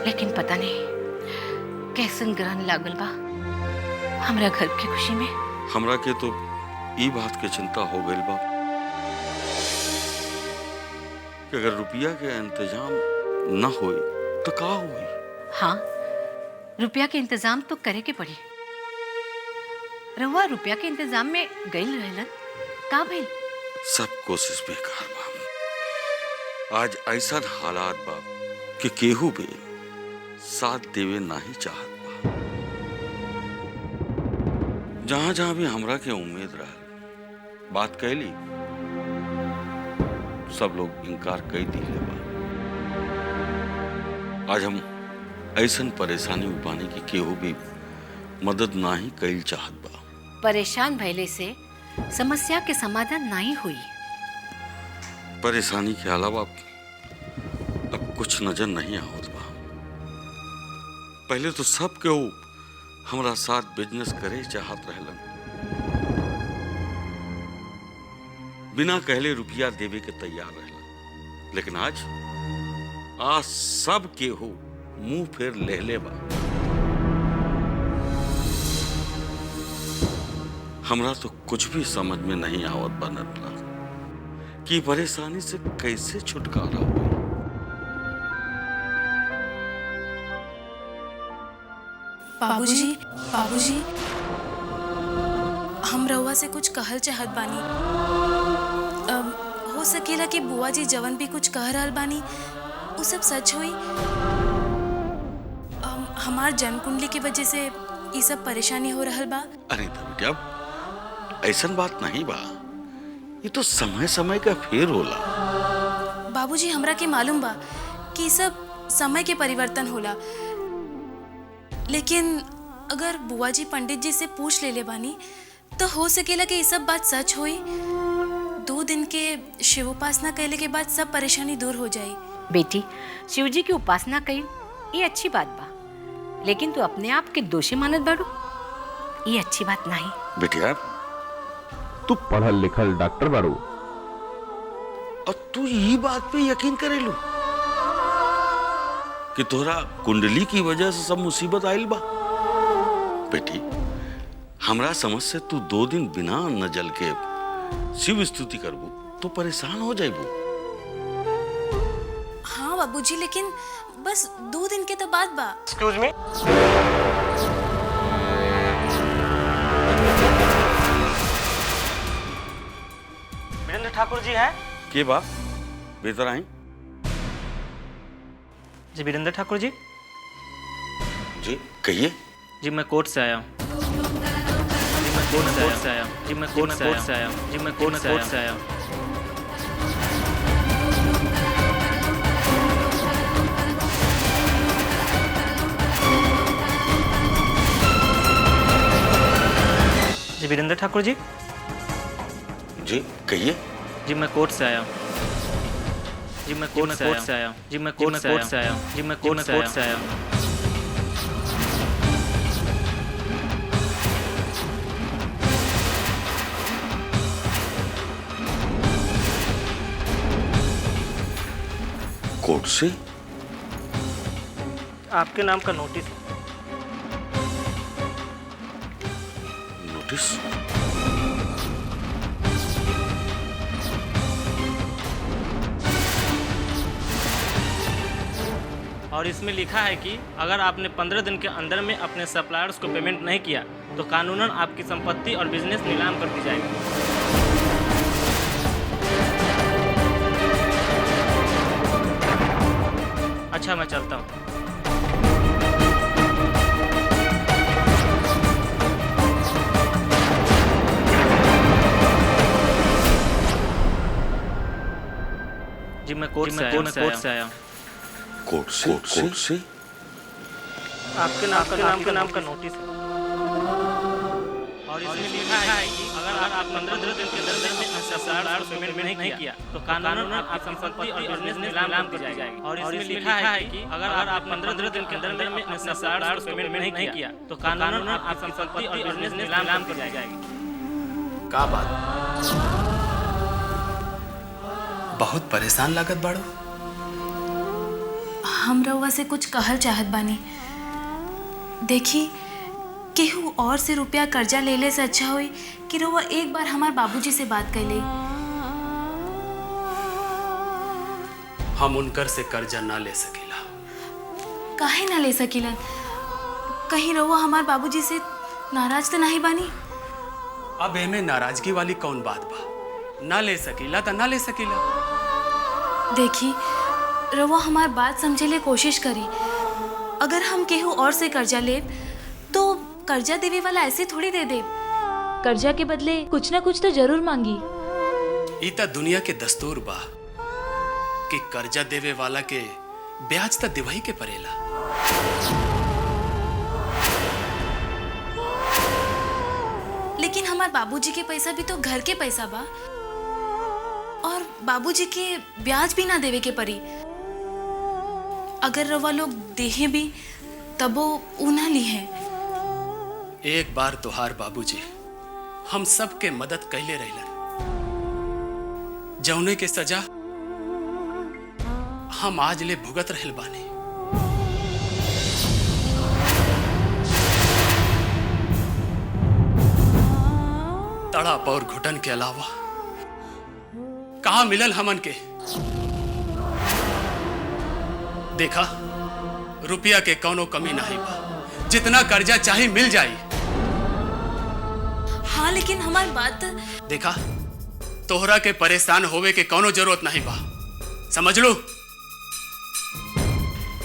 लेकिन पता नहीं कैसन ग्रहण लागल बा हमरा घर की खुशी में। हमरा के तो ई बात के चिंता हो गई बा कि अगर रुपया के इंतजाम न होई तो का होई? हाँ, रुपया के इंतजाम तो करे के पड़ी। रहुआ रुपया के इंतजाम में गइल रहलन, का भइल? सब कोशिश बेकार बा। आज ऐसा हालात बा कि केहू भी साथ देवे नहीं चाहत बा। जहां जहां भी हमरा के उम्मीद रहा बात कैली, सब लोग इनकार कर दिले बा। आज हम ऐसन परेशानी में बानी कि केहू भी मदद नहीं कैल चाहत बा। परेशान भइले से समस्या के समाधान नहीं हुई। परेशानी के अलावा अब कुछ नजर नहीं आवत बा। पहले तो सब केहू हमरा साथ बिजनेस करे चाहत रहलन, बिना कहले रुपया देवे के तैयार रहलन, लेकिन आज सब केहू मुंह फेर लेले बा। हमरा तो कुछ भी समझ में नहीं आवत बा निर्मला कि परेशानी से कैसे छुटकारा हो। बाबूजी, बाबूजी, हम रउआ से कुछ कहल चाहत बानी। हो सकेला कि बुआ जी जवन भी कुछ कह रहल बानी वो सब सच हुई। हमार जन्म कुंडली की वजह से ये सब परेशानी हो रहल बा। अरे बेटा, ऐसन बात नहीं बा, ये तो समय समय का फेर होला। बाबूजी, हमरा के मालूम बा कि ये सब समय के परिवर्तन होला, लेकिन अगर बुआ जी पंडित जी से पूछ ले बानी तो हो सकेला कि ये सब बात सच होई। 2 दिन के शिव उपासना कैले के बाद सब परेशानी दूर हो जाई। बेटी, शिव जी की उपासना कई ये अच्छी बात बा, लेकिन तू अपने आप के दोषी मानत बाड़ू, ये अच्छी बात नहीं। बेटिया, तू पढ़ल लिखल डॉक्टर बाड़ू और तू ये बात पे यकीन करेलू कि तोहरा कुंडली की वजह से सब मुसीबत आइल बा। बेटी, हमरा समझ से तू 2 दिन बिना अन्न जल के शिव स्तुति करबू तो परेशान हो जाइबू। हाँ बाबूजी, लेकिन बस 2 दिन के तो बात बा। एक्सक्यूज मी, वीरेंद्र ठाकुर जी हैं? के बा? बेहतर आई जी वीरेंद्र ठाकुर जी। जी कहिए। जी मैं कोर्ट से आया हूँ। जी वीरेंद्र ठाकुर जी। जी कहिए। जी मैं कोर्ट से आया हूँ। जी मैं कोर्ट से आया हूँ। जी मैं कोर्ट से आया हूँ। जी मैं कोर्ट से आया हूँ। कोर्ट से? आपके नाम का नोटिस। नोटिस? और इसमें लिखा है कि अगर आपने 15 दिन के अंदर में अपने सप्लायर्स को पेमेंट नहीं किया तो कानूनन आपकी संपत्ति और बिजनेस नीलाम कर दी जाएगी। अच्छा, मैं चलता हूँ। जी मैं कोर्ट से आया हूँ। कोर्ट से? आपके नाम का नोटिस है। और इसमें लिखा है कि अगर आप 15 दिन के अंदर में सप्लायर्स को पेमेंट नहीं किया तो कानूनन आपकी संपत्ति और बिजनेस नीलाम की जाएगी। और इसमें लिखा है कि अगर आप 15 दिन के अंदर में अपने सप्लायर्स को पेमेंट नहीं किया तो कानूनन आपकी संपत्ति और बिजनेस नीलाम की जाएगी। का बात? बहुत परेशान लागत बाड़ो। हम रउआ से कुछ कहल चाहत बानी। देखी, केहू और से रुपया कर्जा लेले से अच्छा होई कि रउआ एक बार हमार बाबूजी से बात कर ले। हम उनकर से कर्जा ना ले सकीला। काहे ना ले सकीलन? कहीं रउआ हमार बाबूजी से नाराज तो नहीं बानी? अब एमे नाराजगी वाली कौन बात बा? ना ले सकीला तो ना ले सकीला। देखी, रउआ हमार बात समझे ले कोशिश करी। अगर हम केहू और से कर्जा ले तो कर्जा देवे वाला ऐसे थोड़ी दे दे। कर्जा के बदले कुछ ना कुछ तो जरूर मांगी। ई त दुनिया के दस्तूर बा कि कर्जा देवे वाला के ब्याज त दिवही के परेला। लेकिन हमार बाबूजी के पैसा भी तो घर के पैसा बा, और बाबूजी के ब्याज भी ना देवे के पड़ी। अगर रवा लोग देहे भी तबो ऊ ना ली है। एक बार तोहार बाबूजी हम सब के मदद कैले रहलन, जौने के सजा हम आज ले भुगत रहल बानी। तड़प और घुटन के अलावा कहाँ मिलल हमन के। देखा, रुपया के कौनो कमी नहीं बा, जितना कर्जा चाहे मिल जाई। हाँ लेकिन हमार बात। देखा, तोहरा के परेशान होवे के कौनो जरूरत नहीं बा, समझ लो।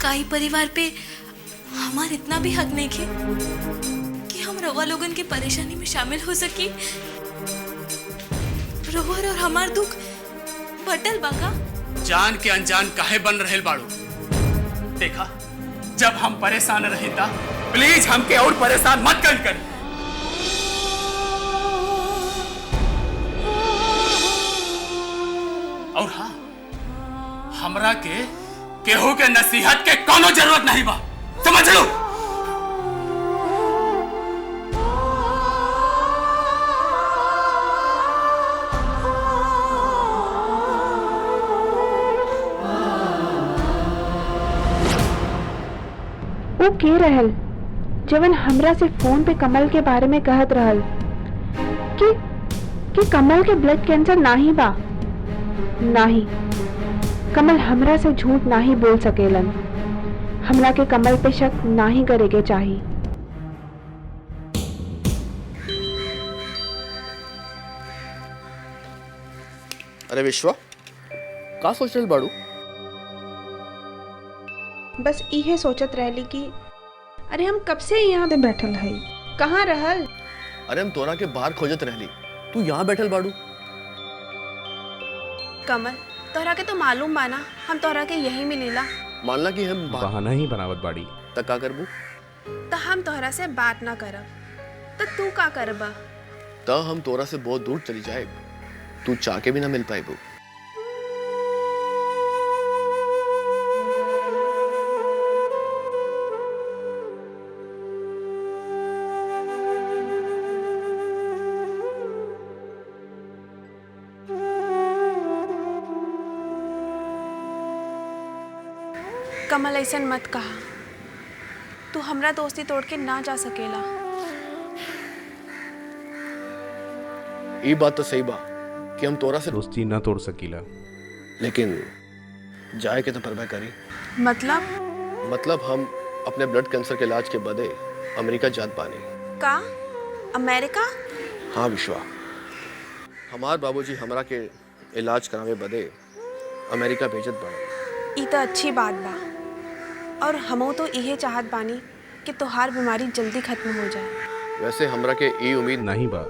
काई परिवार पे हमार इतना भी हक नहीं खे कि हम रवा लोगन के परेशानी में शामिल हो सकी। रवा और हमार दुख बटल बाका। जान के अनजान काहे बन रहल बाड़ू। देखा, जब हम परेशान रहे था, प्लीज हमके और परेशान मत कर। और हाँ, हमरा के केहू के नसीहत के कोनो जरूरत नहीं बा, समझ लो। वो के रहल जवन हमरा से फोन पे कमल के बारे में कहत रहल कि कमल के ब्लड कैंसर नाही बा। नाही, कमल हमरा से झूठ नाही बोल सकेलन। हमरा के कमल पे शक नाही करे के चाही। अरे विश्वा, का सोच रहल बाड़ू? बस इहे सोचत रहली कि अरे हम कब से यहाँ पे बैठल है, कहाँ रहल? अरे हम तोरा के बाहर खोजत रहली, तू यहाँ बैठल बाड़ू। कमल, तोहरा के तो मालूम बाना हम तोहरा के यही मिलीला। मानला कि हम बहाना ही बनावत बाड़ी। त का करबू? तो हम तोहरा से बात ना करब तो तू का करबा? त हम तोरा से बहुत दूर चली जाए, तू चाह के भी ना मिल पाएबू। कमल, ऐसन मत कहा। तू हमरा दोस्ती तोड़ के ना जा सकेला। ये बात तो सही बा कि हम तोरा से दोस्ती ना तोड़ सकीला, लेकिन जाए के तो परवाह करी। मतलब हम अपने ब्लड कैंसर के इलाज के बदे अमेरिका जात बानी। का? अमेरिका? हाँ विश्वा, हमार बाबूजी हमरा के इलाज करावे बदे अमेरिका भेजत बानी। ई तो अच्छी बात बा, और हमो तो इहे चाहत बानी कि तोहार बीमारी जल्दी खत्म हो जाए। वैसे हमरा के ई उम्मीद नहीं बा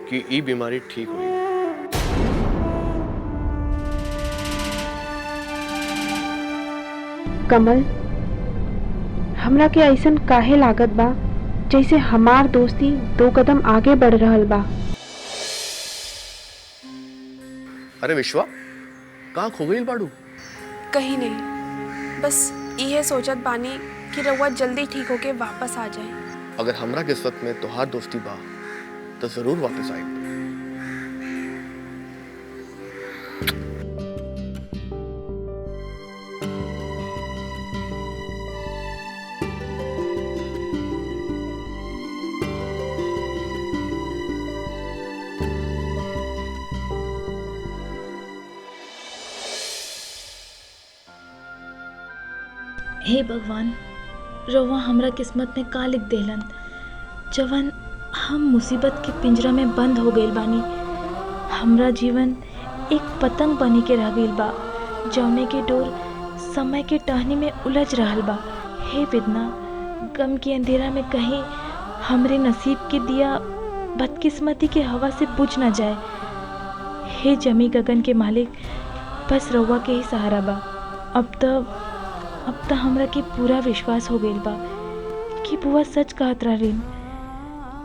कि ई बीमारी ठीक हुई। कमल, हमरा के ऐसन काहे लागत बा जैसे हमार दोस्ती 2 कदम आगे बढ़ रहल बा। अरे विश्वा, कहाँ खो गई बाड़ू? कहीं नहीं, बस इहे सोचत बानी कि रउआ जल्दी ठीक होके वापस आ जाए। अगर हमरा किस्मत में तोहार दोस्ती बा तो जरूर वापस आए। हे भगवान, रउआ हमरा किस्मत में का लिख देलन जवन हम मुसीबत के पिंजरा में बंद हो गइल बानी। हमरा जीवन एक पतंग बनी के रह गइल बा, जौने के डोर समय के टहनी में उलझ रहल बा। हे विदना, गम के अंधेरा में कहीं हमरे नसीब के दिया बदकिस्मती के हवा से बुझ न जाए। हे जमी गगन के मालिक, बस रउआ के ही सहारा बा। अब तो हमरा के पूरा विश्वास हो गइल बा कि बुआ सच कहत रहलीन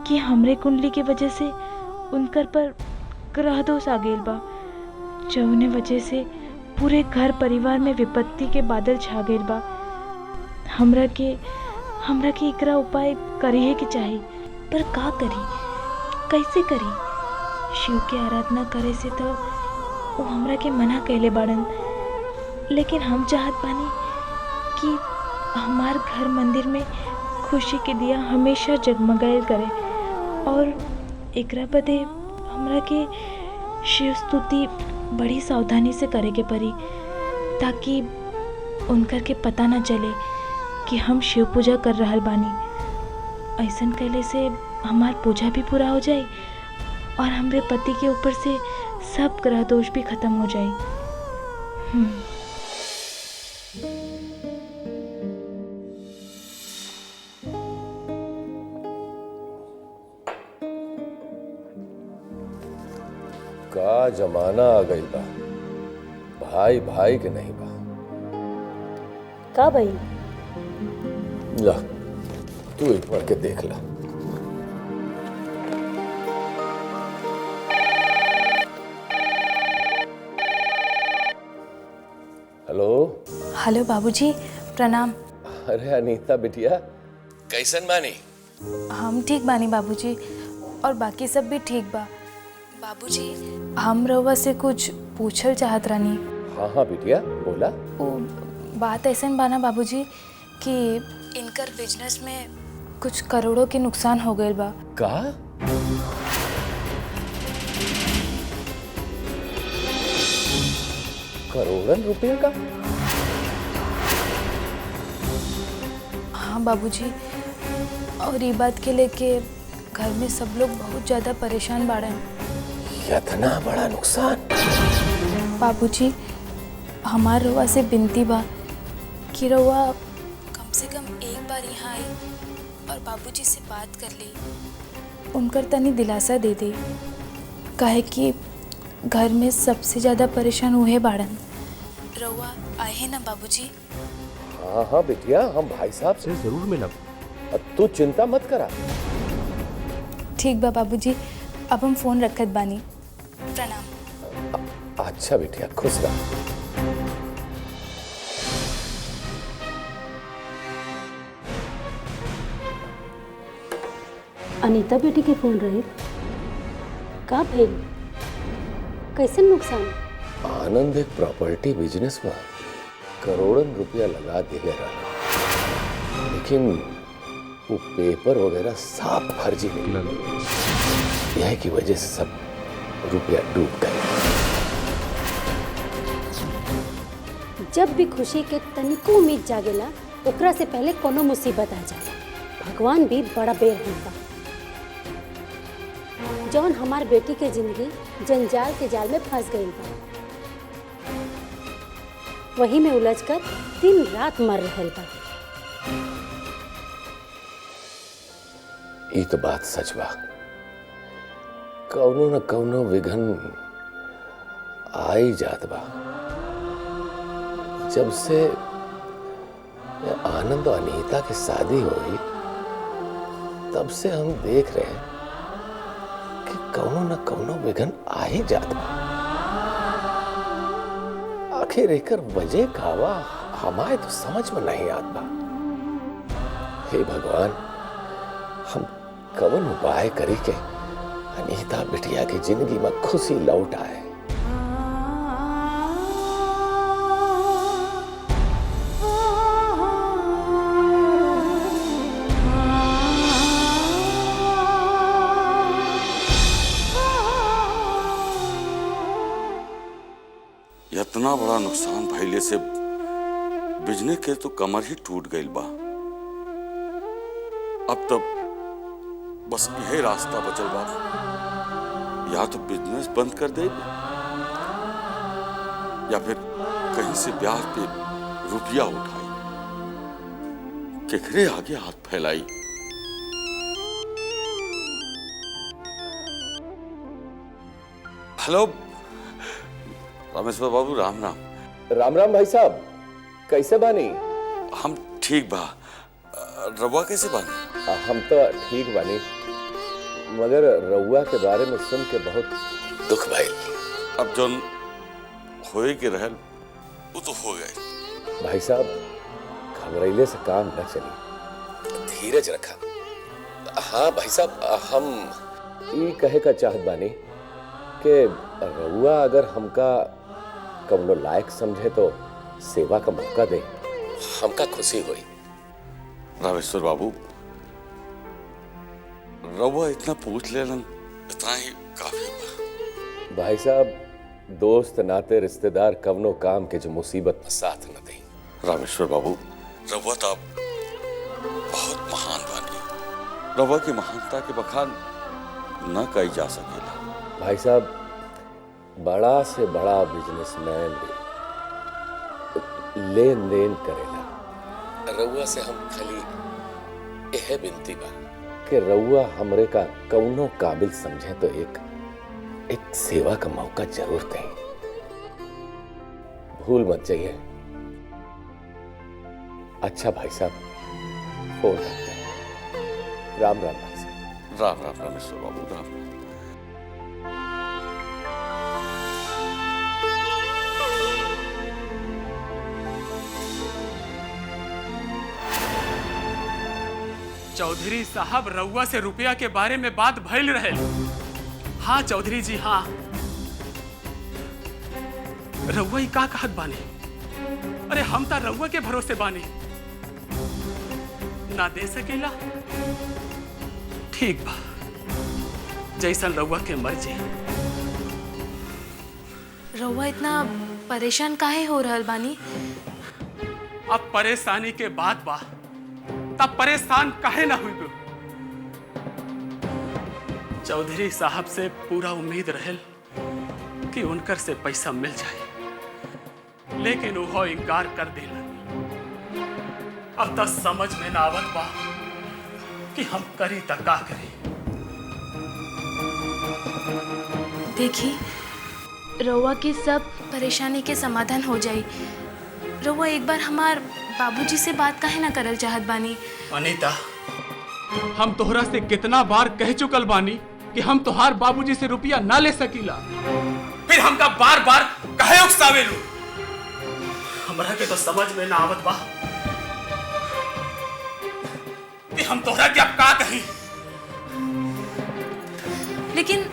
कि हमरे कुंडली के वजह से उनकर पर ग्रह दोष आ गइल बा, जौने वजह से पूरे घर परिवार में विपत्ति के बादल छा गइल बा। हमरा के एकरा उपाय करिए के चाही, पर का करी, कैसे करी? शिव के आराधना करे से तो वो हमरा के मना कैले बाड़न, लेकिन हम चाहत बानी कि हमार घर मंदिर में खुशी के दिया हमेशा जगमगाइल करे, और एकरा बदे हमरा के शिव स्तुति बड़ी सावधानी से करे के पड़ी, ताकि उनकर के पता न चले कि हम शिव पूजा कर रहल बानी। ऐसन कैले से हमार पूजा भी पूरा हो जाए और हमरे पति के ऊपर से सब ग्रह दोष भी खत्म हो जाए। का जमाना आ गई बा, भाई भाई के नहीं बा। का भाई? ला तू ही पढ़ के देख ला। हेलो हेलो बाबूजी, प्रणाम। अरे अनीता बिटिया, कैसन बानी? हम ठीक बानी बाबूजी, और बाकी सब भी ठीक बा। बाबूजी, हम रउआ से कुछ पूछल चाहत रहनी। हाँ हाँ बिटिया, बोला। वो बात ऐसन बाना बाबूजी कि इनकर बिजनेस में कुछ करोड़ों के नुकसान हो गए बा। का? करोड़न रुपए का? हाँ बाबूजी, और ये बात के लेके घर में सब लोग बहुत ज्यादा परेशान बाड़न। इतना बड़ा नुकसान? बाबूजी, हमार रउआ से विनती बा कि रउआ कम से कम एक बार यहाँ आई और बाबूजी से बात कर ली, उनकर तनी दिलासा दे दे, काहे कि घर में सबसे ज़्यादा परेशान हुए बाड़न। रउआ आए हैं ना बाबूजी? हाँ हाँ बिटिया, हम भाई साहब से जरूर मिलब, तू चिंता मत करा। ठीक बा बाबूजी, अब हम फोन रखत बानी। प्रणाम। अच्छा बिटिया, खुश रह। अनीता बेटी के फोन रहे का भेल? कैसे नुकसान? आनंद एक प्रॉपर्टी बिजनेस में करोड़न रुपया लगा दिले रहा, लेकिन वो पेपर वगैरह साफ फर्जी निकलल, यह की वजह से सब रुपया डूब गए। जब भी खुशी के तनिको उम्मीद जागेला, ओकरा से पहले कोनो मुसीबत आ जाला। भगवान भी बड़ा बेरहम बा। जौन हमार बेटी के जिंदगी जंजाल के जाल में फंस गई बा, वही में उलझकर दिन रात मर रहल बा। ये तो बात सच बा, कौनो न कौनो विघन आई जात बा। जब से आनंद और अनीता की शादी हुई, तब से हम देख रहे हैं कि कौनो न कौनो विघन आ ही जात बा। आखिर एकर वजह कावा हमारे तो समझ में नहीं आत बा। हे भगवान, हम कवन उपाय करी के अनीता बिटिया की जिंदगी में खुशी लौट आए। इतना बड़ा नुकसान भइले से बिजनेस के तो कमर ही टूट गई बा। अब तब बस यही रास्ता बचल बा, या तो बिजनेस बंद कर दे या फिर कहीं से ब्याज पे रुपया उठाई। केकरे आगे हाथ फैलाई। हेलो रामेश्वर बाबू, राम राम। राम राम भाई साहब, कैसे बानी? हम ठीक बा, रवा कैसे बानी? हम तो ठीक बानी। मगर रउआ के बारे में सुन के बहुत दुख भइल। अब जोन होए के रहल वो तो हो गए। भाई साहब घबराइले से काम न चली, धीरज रखा। हाँ भाई साहब, हम ये कहे का चाहत बानी कि रउआ अगर हमका कवनो लायक समझे तो सेवा का मौका दे, हमका खुशी हुई। रामेश्वर बाबू, रउआ इतना पूछ लेलन, इतना ही काफी बा। भाई साहब, दोस्त नाते रिश्तेदार कवनो काम के जो मुसीबत में साथ न दे। रामेश्वर बाबू, रउआ तो आप बहुत महान बानी। रउआ की महानता के बखान न कही जा सकेला। भाई साहब, बड़ा से बड़ा बिजनेसमैन लेन देन करेला। रउआ से हम खाली यह विनती बा कि रउआ हमरे का कौनो काबिल समझे तो एक सेवा का मौका जरूर दें। भूल मत जाइए। अच्छा भाई साहब, फोन रखते हैं। राम राम भाई साहब। राम राम रामेश्वर बाबू, राम राम। चौधरी साहब, रउआ से रुपया के बारे में बात भइल रहे। हाँ चौधरी जी, हाँ। रउआ ही का कहत बानी? अरे हम तो रउआ के भरोसे बानी। ना दे सकेला? ठीक बा, जैसन रउआ के मर्जी। रउआ इतना परेशान काहे हो रहल बानी? अब परेशानी के बाद बा, तब परेशान काहे ना हुई? चौधरी साहब से पूरा उम्मीद रहल कि उनकर से पैसा मिल जाए, लेकिन वो इनकार कर दिला। अब तक समझ में ना आवत बा कि हम करी त का करी। देखी, रउआ की सब परेशानी के समाधान हो जाई। रउआ एक बार हमार बाबूजी से बात काहे ना करल चाहत बानी? अनीता, हम तोहरा से कितना बार कह चुकल बानी कि हम तोहार बाबूजी से रुपया ना ले सकीला, फिर हमका बार बार कहे उकसावेलू। हमरा के तो समझ में ना आवत बा कि हम तोहरा के अब का कही। लेकिन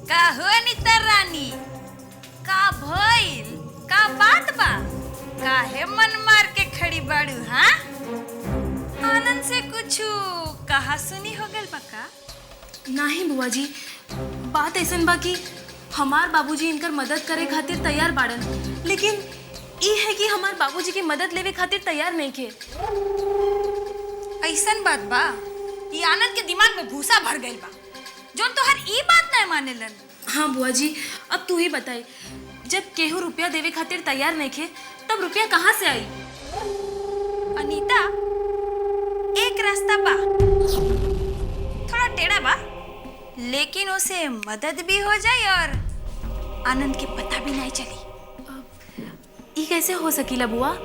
का हो अनीता रानी, का भइल, का बात बा? काहे मन मार के खड़ी बाड़ू? हाँ, आनंद से कुछ कहा सुनी हो गल बका? नहीं बुआ जी, बात ऐसन बा कि हमार बाबूजी इनकर मदद करे खातिर तैयार बाड़न, लेकिन ई है कि हमार बाबूजी की मदद लेवे खातिर तैयार नहीं के। ऐसन बात बा? ये आनंद के दिमाग में भूसा भर गइल बा, जोन तो हर ई बात नहीं मानेलन। हाँ बुआ जी, अब तू ही बताई, जब केहू रुपया देवे खातिर तैयार नहीं खे, तब रुपया कहाँ से आई? अनीता, एक रास्ता बा, थोड़ा टेढ़ा बा, लेकिन उसे मदद भी हो जाए और आनंद के पता भी नहीं चली। ये कैसे हो सकीला बुआ?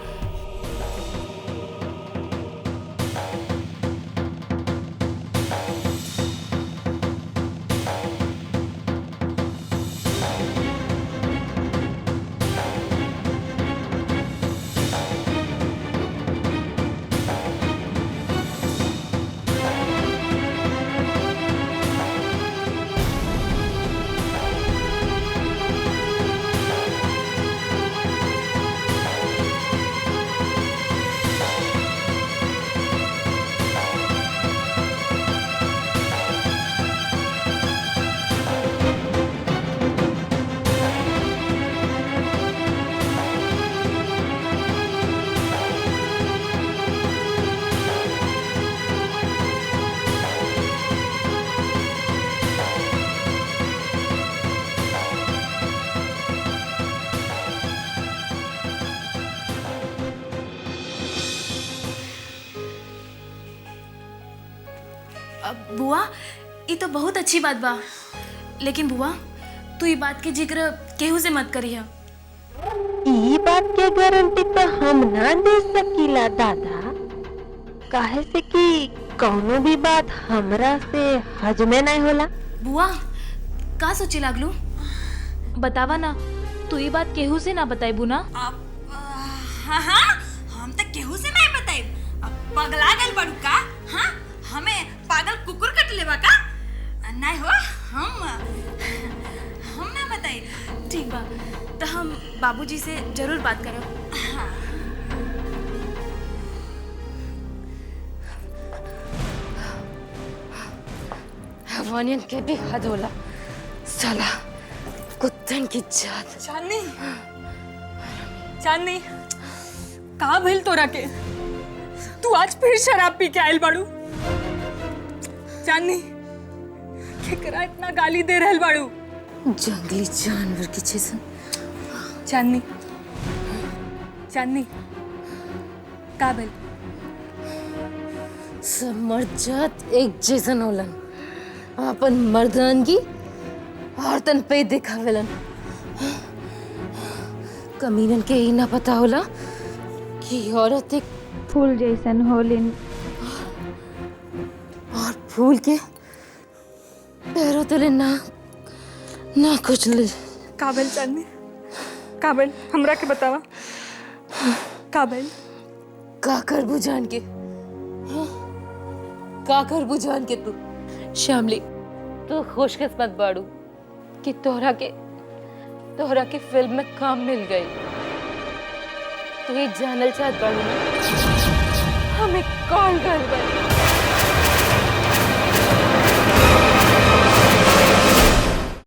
बुआ, ये तो बहुत अच्छी बात बा, लेकिन बुआ तू ये बात के जिक्र केहू से मत करिए। ई बात के गारंटी तो हम ना दे सकीला दादा, काहे से कि कौनो भी बात हमरा से हजमे नहीं होला। बुआ का सोचे लागलू? बतावा ना, तू ये बात केहू से ना बताइबू ना? हाँ हाँ, हम तो केहू से नहीं बताई। पगला गल बड़ू का? हाँ, हमें पागल कुकुर कट लेवा का? नहीं हो, हम ना बताई। ठीक बा, तो हम बाबूजी से जरूर बात करब। हाँ। हवानियन के भी हद होला, साला कुत्तन की जात। चांदनी, चांदनी, का भइल तोरा के? तू आज फिर शराब पी के आयल बाड़ू? चांदनी, केकरा इतना गाली दे रहल बाड़ू? जंगली जानवर की जैसन। चांदनी, चांदनी, का भइल? सब मर्द जात एक जैसन होलन, अपन मर्दानगी औरतन पे दिखावेलन। कमीनन के ही ना पता होला कि औरत एक फूल जैसन होलिन, और फूल के पैरों तले ना कुछ ले। काबिल चांदनी, काबिल हमरा के बतावा, काबिल का कर बुझान के? का कर बुझान के तू? श्यामली, तू खुशकिस्मत बाड़ू कि तोहरा के फिल्म में काम मिल गई। तू ये जानल चाहत बाड़ू ना हमें कौन कर गई?